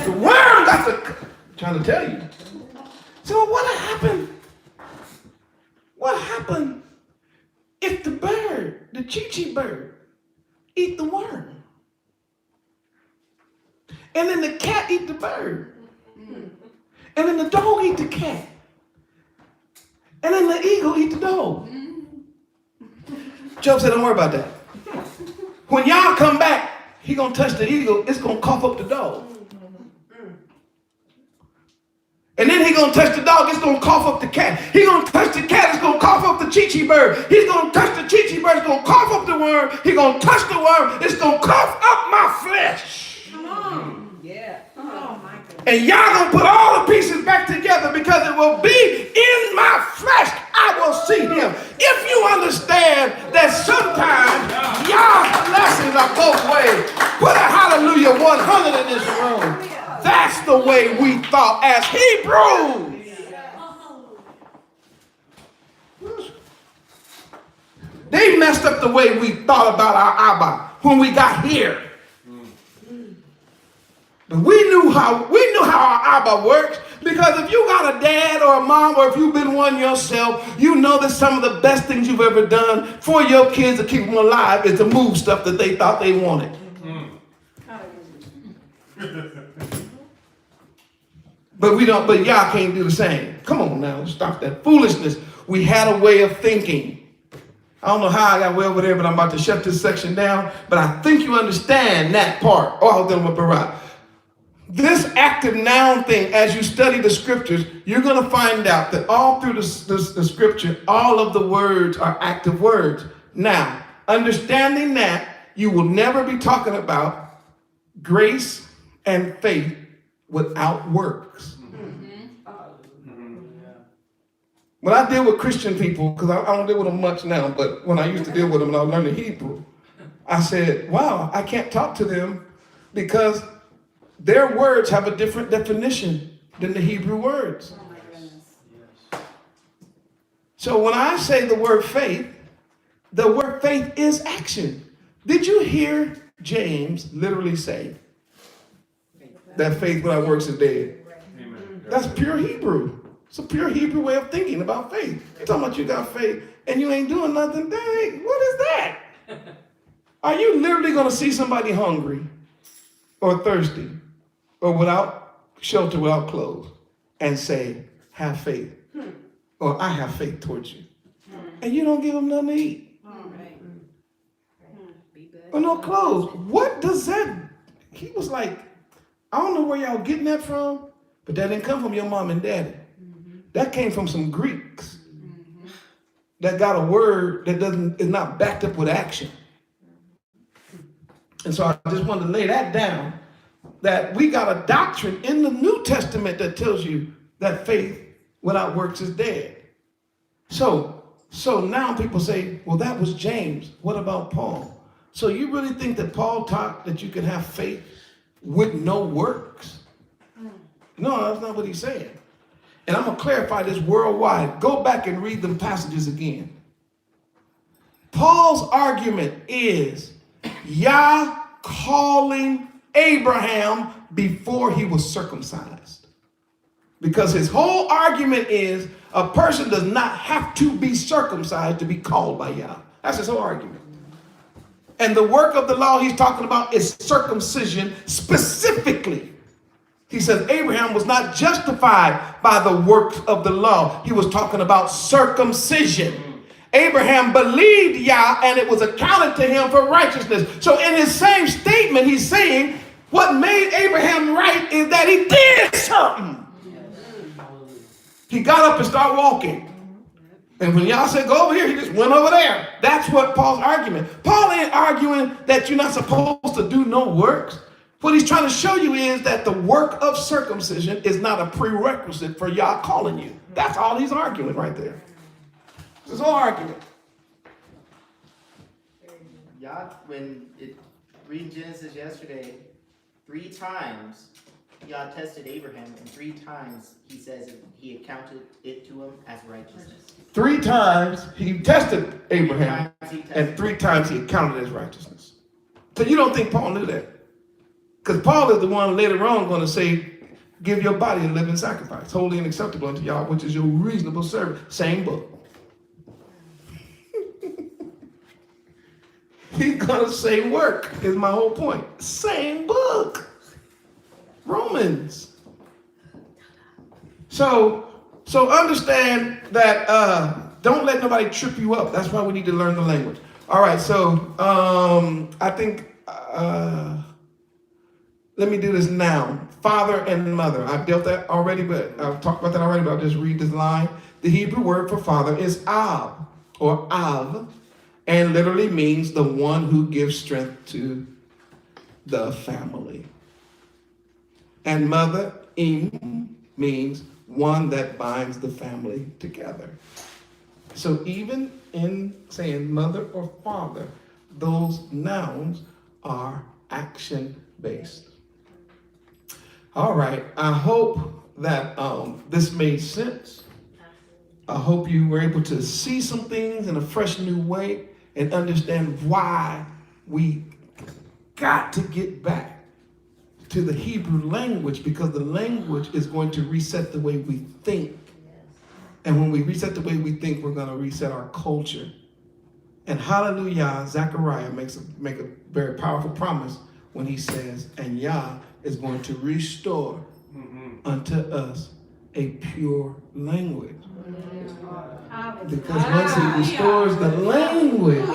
The worm got to, I'm trying to tell you. So what happened? What happened if the bird, the chee-chee bird, eat the worm? And then the cat eat the bird. And then the dog eat the cat. And then the eagle eat the dog. Job said, don't worry about that. When y'all come back, he gonna touch the eagle, it's gonna cough up the dog. And then he gonna touch the dog, it's gonna cough up the cat. He gonna touch the cat, it's gonna cough up the chee-chee bird. He's gonna touch the chee-chee bird, it's gonna cough up the worm. He gonna touch the worm, it's gonna cough up my flesh. Come on. Yeah. Oh my goodness. And y'all gonna put all the pieces back together because it will be in my flesh. I will see him. If you understand that sometimes y'all's blessings are both ways, put a hallelujah 100 in this room. That's the way we thought as Hebrews. They messed up the way we thought about our Abba when we got here. But we knew how our Abba works, because if you got a dad or a mom, or if you've been one yourself, you know that some of the best things you've ever done for your kids to keep them alive is to move stuff that they thought they wanted. But y'all can't do the same. Come on now, stop that foolishness. We had a way of thinking. I don't know how I got way over there, but I'm about to shut this section down. But I think you understand that part. Oh, I was dealing with Barak. This active noun thing, as you study the scriptures, you're going to find out that all through the scripture, all of the words are active words. Now, understanding that, you will never be talking about grace and faith without works. When I deal with Christian people, because I don't deal with them much now, but when I used to deal with them and I was learning Hebrew, I said, wow, I can't talk to them because their words have a different definition than the Hebrew words. Oh my goodness. So when I say the word faith is action. Did you hear James literally say that faith without works is dead? Amen. That's pure Hebrew. It's a pure Hebrew way of thinking about faith. You're talking about you got faith and you ain't doing nothing. Dang, what is that? Are you literally going to see somebody hungry or thirsty or without shelter, without clothes, and say, have faith? Or I have faith towards you? and you don't give them nothing to eat. Or no clothes. What does that? He was like, I don't know where y'all getting that from, but that didn't come from your mom and daddy. That came from some Greeks that got a word that is not backed up with action. And so I just wanted to lay that down, that we got a doctrine in the New Testament that tells you that faith without works is dead. So now people say, well, that was James. What about Paul? So you really think that Paul taught that you can have faith with no works? No, that's not what he's saying. And I'm going to clarify this worldwide. Go back and read them passages again. Paul's argument is Yah calling Abraham before he was circumcised. Because his whole argument is a person does not have to be circumcised to be called by Yah. That's his whole argument. And the work of the law he's talking about is circumcision specifically. He says Abraham was not justified by the works of the law. He was talking about circumcision. Abraham believed Yah and it was accounted to him for righteousness. So in his same statement, he's saying what made Abraham right is that he did something. He got up and started walking. And when Yah said, go over here, he just went over there. That's what Paul's argument. Paul ain't arguing that you're not supposed to do no works. What he's trying to show you is that the work of circumcision is not a prerequisite for Yah calling you. That's all he's arguing right there. This is all argument. Yah, read Genesis yesterday, 3 times Yah tested Abraham, and 3 times he says he accounted it to him as righteousness. 3 times he tested Abraham, and 3 times he accounted it as righteousness. So you don't think Paul knew that? Because Paul is the one later on going to say, give your body a living sacrifice, holy and acceptable unto Yah, which is your reasonable service. Same book. He's going to say work, is my whole point. Same book. Romans. So understand that don't let nobody trip you up. That's why we need to learn the language. All right, so I think, let me do this now. Father and mother. I've dealt that already, but I've talked about that already, but I'll just read this line. The Hebrew word for father is Ab, or Av, and literally means the one who gives strength to the family. And mother, Im, means one that binds the family together. So even in saying mother or father, those nouns are action-based. All right, I hope that this made sense. I hope you were able to see some things in a fresh new way and understand why we got to get back to the Hebrew language, because the language is going to reset the way we think. And when we reset the way we think, we're going to reset our culture. And hallelujah, Zechariah make a very powerful promise when he says, and Yah is going to restore unto us a pure language. Because once he restores the language,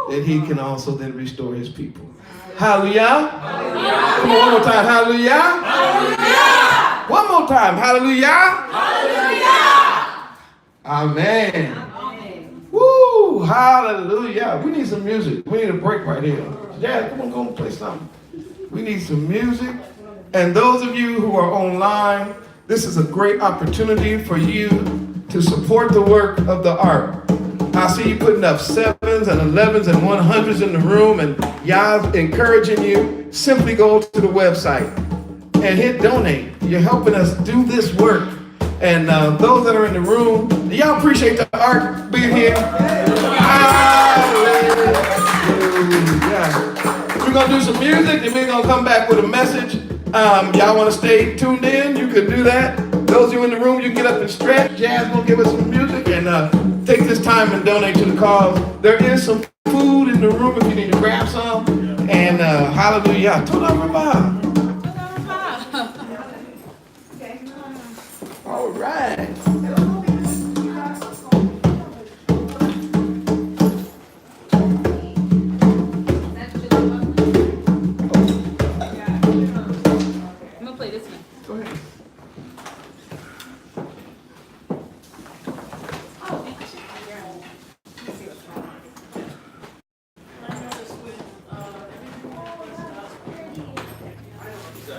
then he can also then restore his people. Hallelujah. Hallelujah. Come on, one more time. Hallelujah. Hallelujah. One more time. Hallelujah. Hallelujah. Amen. Amen. Woo. Hallelujah. We need some music. We need a break right here. Dad, come on, go and play something. We need some music. And those of you who are online, this is a great opportunity for you to support the work of the ARK. I see you putting up 7s and 11s and 100s in the room, and y'all encouraging you. Simply go to the website and hit donate. You're helping us do this work. And those that are in the room, do y'all appreciate the ARK being here? Hallelujah. We're going to do some music, and we're going to come back with a message. Y'all want to stay tuned in? You can do that. Those of you in the room, you can get up and stretch. Jazz will give us some music, and take this time and donate to the cause. There is some food in the room if you need to grab some. And hallelujah. Toda Rabah. All right.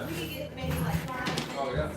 Oh, yeah.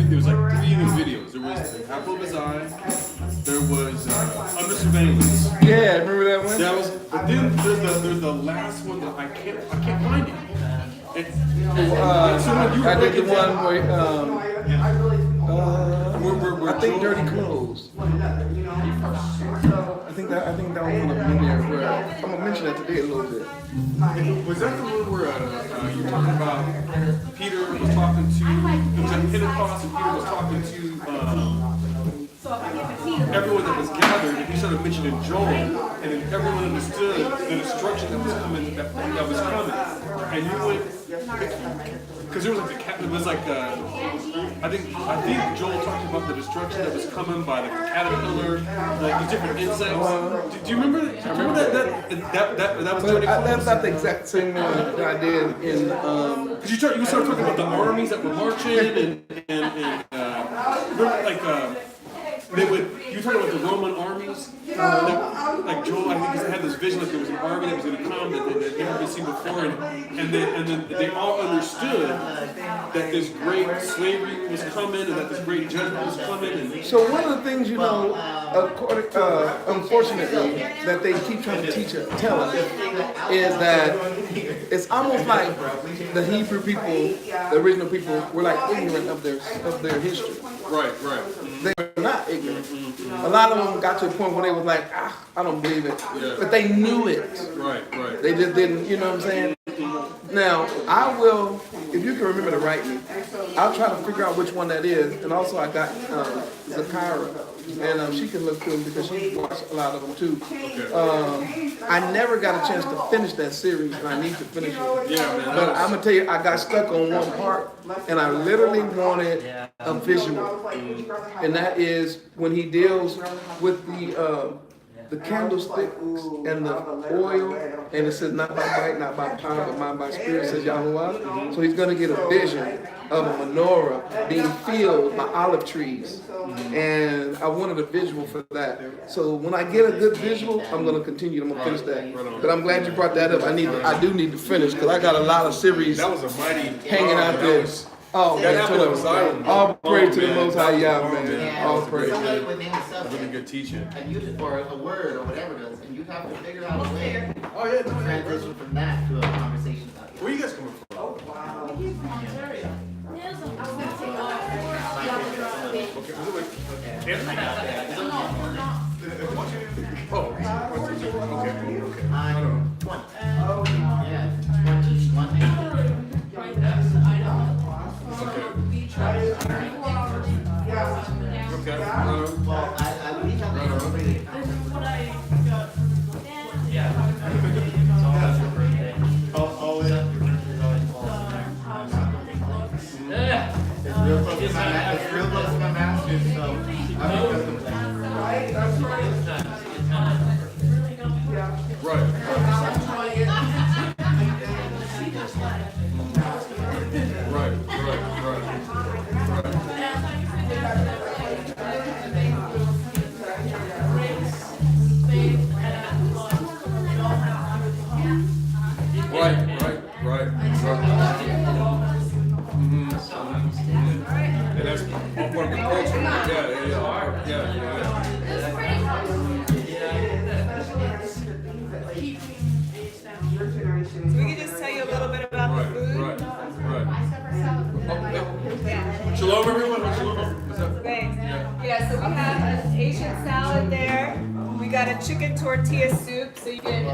There's like three new videos. There was the Apple of His Eye. There was Under Surveillance. Yeah, remember that one? That was. But then there's the last one that I can't find it. I did the one where I think Dirty Clothes. I think that was one of them in there. Where I'm gonna mention that today a little bit. Was that the one where you were talking about Peter was talking to? It was at Pentecost, and Peter was talking to everyone that was gathered, and he started mentioning Joel. and then everyone understood the destruction that was coming. That was coming, and you went because there was like it was like I think Joel talked about the destruction that was coming by the caterpillar, like the different insects. Do you remember? Do you remember that was But that's not the exact same one that I did in. Because you started talking about the armies that were marching and remember, like you talking about the Roman armies? Like Joel, I think he had this vision like there was an army that was going to come that they never been seen before, and then they all understood that this great slavery was coming and that this great judgment was coming. And So one of the things, unfortunately, that they keep trying to tell us, is that it's almost like the Hebrew people, the original people, were like ignorant of their history. Right. They were not ignorant. A lot of them got to a point where they was like, I don't believe it. Yeah. But they knew it. Right. They just didn't, you know what I'm saying? Now, I will, if you can remember to write me, I'll try to figure out which one that is. And also I got Zakira, and she can look through them because she watched a lot of them too. I never got a chance to finish that series, and I need to finish it. Yeah, man. But I'm going to tell you, I got stuck on one part, and I literally wanted a visual. And that is when he deals with the candlesticks and the oil, and it says not by might, not by power, but by spirit, says Yahuwah. So he's going to get a vision of a menorah being filled by olive trees. And I wanted a visual for that. So when I get a good visual, I'm going to continue. I'm going to finish that. But I'm glad you brought that up. I do need to finish because I got a lot of series That was a mighty hanging out there. Oh, That man, happened at Zion. all praise to the Most High Yah, Oh, man. man. All praise. Somebody would name a subject, really good teaching. and you just, or a word or whatever it is, and you have to figure out a way Oh yeah, to transition from that to a conversation about it. Where you guys coming from? I'm 20. Yeah, 21. Okay. Well, I believe how they celebrated it. It's real close to my master's, so I'm accustomed to that. Right. And that's all part of the culture. Yeah. So we can just tell you a little bit about the food. Right. Shalom, everyone. Shalom. Thanks. Yeah, so we have an Asian salad there. We got a chicken tortilla soup, so you can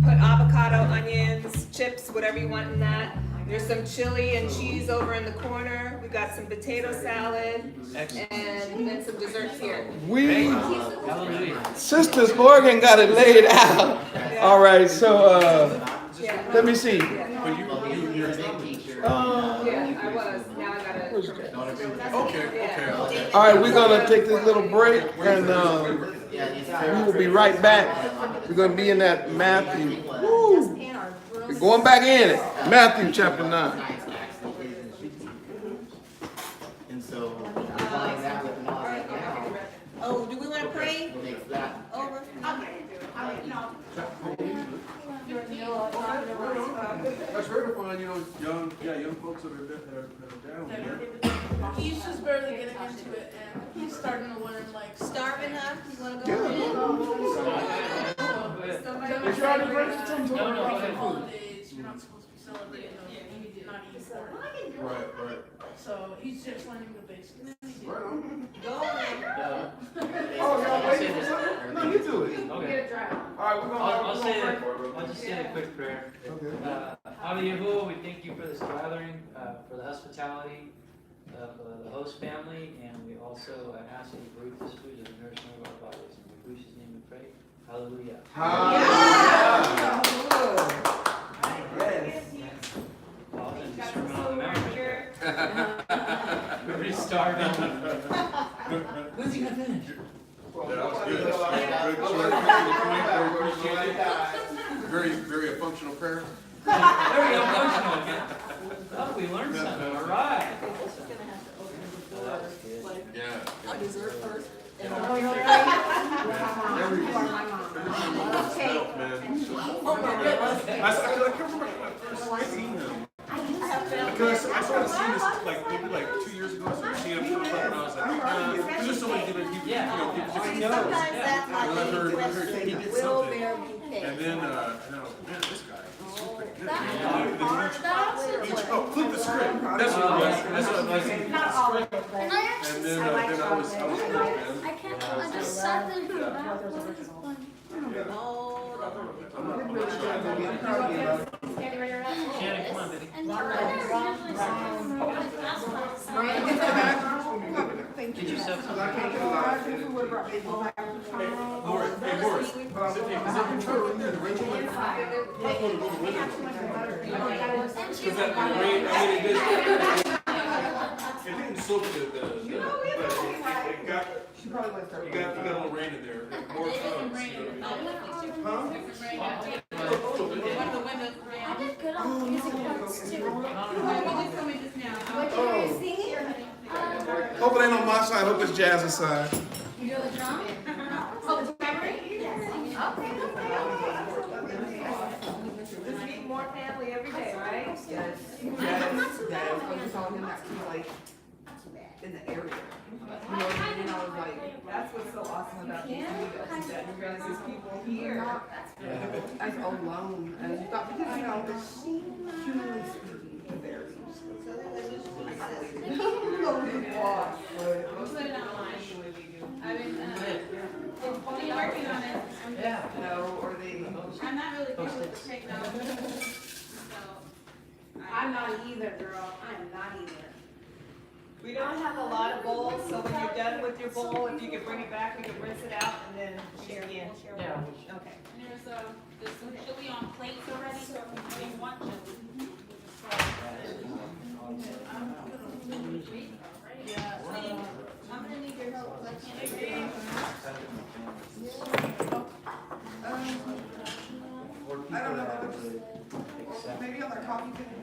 put avocado, onions, chips, whatever you want in that. There's some chili and cheese over in the corner. We got some potato salad and then some desserts here. Sisters Morgan got it laid out. All right, so let me see. You're a big teacher. Yeah, I was. Now I gotta. Okay. All right, we're gonna take this little break, and we will be right back. We're gonna be in that Matthew. Woo. We're going back in it. Matthew chapter 9. And so, applying that with knowledge now, Oh, do we want to pray makes that. over? That's rare to find, young folks that are down. He's just barely getting into it, and he's starting to learn, like, Starving, huh? You want to go holidays, you're not supposed to be celebrating them, and he did not eat for it. Right. So he's just learning the basics. No, you do it. Okay. All right, we're gonna. I'll just say a quick prayer. Father Yahuwah, we thank you for this gathering, for the hospitality of the host family, and we also ask that you bring this food to the nourishment of our bodies. In Yahushua's name we pray. Hallelujah. We're restarting. When's he gonna finish? That was good. Very, very a functional prayer. There we go, functional again. Oh, we learned something, all right. That was good. Yeah. On dessert first. Every time I can't remember when I first seen him. Because I started seeing this like maybe like 2 years ago. I started seeing him show up, and I was like, there's just so many different people. Yeah. You know, people. Sometimes that's And I like heard a he did will something. bear bouquet. And then, and I was like, man, this guy is so pretty good. That's Oh, flip the script. That's what it was. That's what it was. not all of it, but. And then I was hooked, man. I can't, I just sat there. Shannon, come on, baby. Get yourself some. Morris, hey Morris, is that your truck right there? The Rachel one? I'll go to the window. Because that rain, I mean, it didn't soak the but it got, you got a little rain in there. More It didn't rain. Huh? It was raining. I did good on music parts too. What just told me just now. What you were singing? Hope it ain't on my side, hope it's Jazz's side. You do the drum? Oh, the memory? Just meet more family every day, right? Yes, Not too bad. focus on him that he's like in the area. You know what I mean? I was like, That's what's so awesome about these meetups, is that you realize there's people here. as alone as you thought, because you know, it's humanly speaking, very. Put it online. I've been working on it. No, or they. I'm not really good with technology. So. I'm not either, girl. I'm not either. We don't have a lot of bowls, so when you're done with your bowl, if you can bring it back, we can rinse it out and then share again. Yeah. Okay. And there's chili on plates already, so if you want chili. I'm gonna need your help, 'cause I can't agree. I don't know, maybe on their coffee table.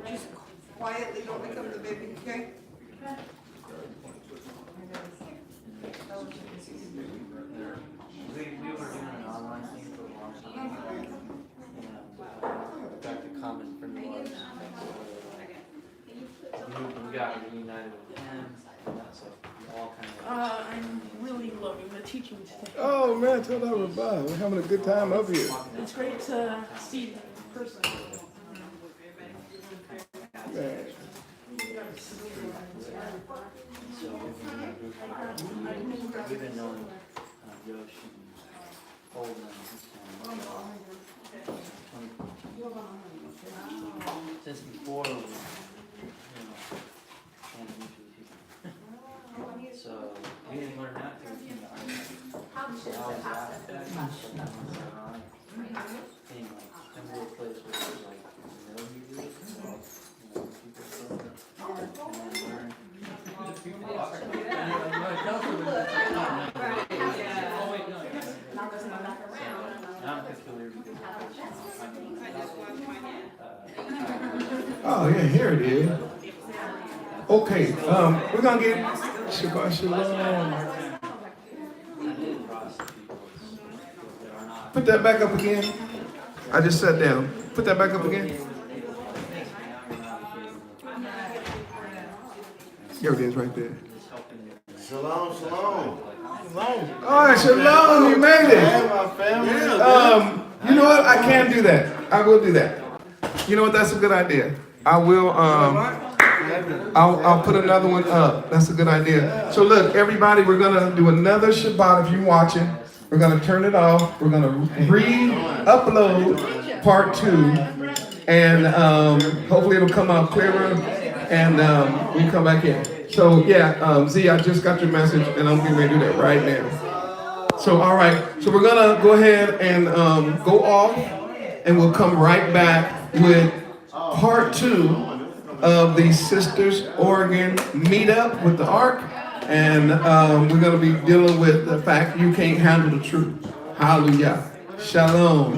Just quietly, don't wake up the baby, okay? We were doing an online thing for a long time. And got the comment from the others. We got reunited with him, and that's like, we all kind of. I'm really loving the teaching today. Oh man, tell that we're by. We're having a good time up here. It's great to see them in person. Man. So we've been knowing Yosh and Holden since before we, came to meet with people. So we didn't learn how to in the art. So I was after that, so that was alright. Being like, come to a place where there's like no music, people from and then learn. I'm peculiar because Oh yeah, here it is. Okay, we're gonna get Shabbat Shalom. Put that back up again. I just sat down. Put that back up again. Here it is, right there. Shalom, shalom. Shalom. All right, Shalom, you made Hey, it. my family. You know what? I can do that. I will do that. You know what? That's a good idea. I will. I'll put another one up. That's a good idea. So look, everybody, we're gonna do another Shabbat. If you're watching, we're gonna turn it off. We're gonna re-upload part 2, and hopefully it'll come out clearer, and we come back in. So yeah, Z, I just got your message, and I'm getting ready to do that right now. So, all right. So we're going to go ahead and go off, and we'll come right back with part 2 of the Sisters Oregon meetup with the ARK. And we're going to be dealing with the fact you can't handle the truth. Hallelujah. Shalom.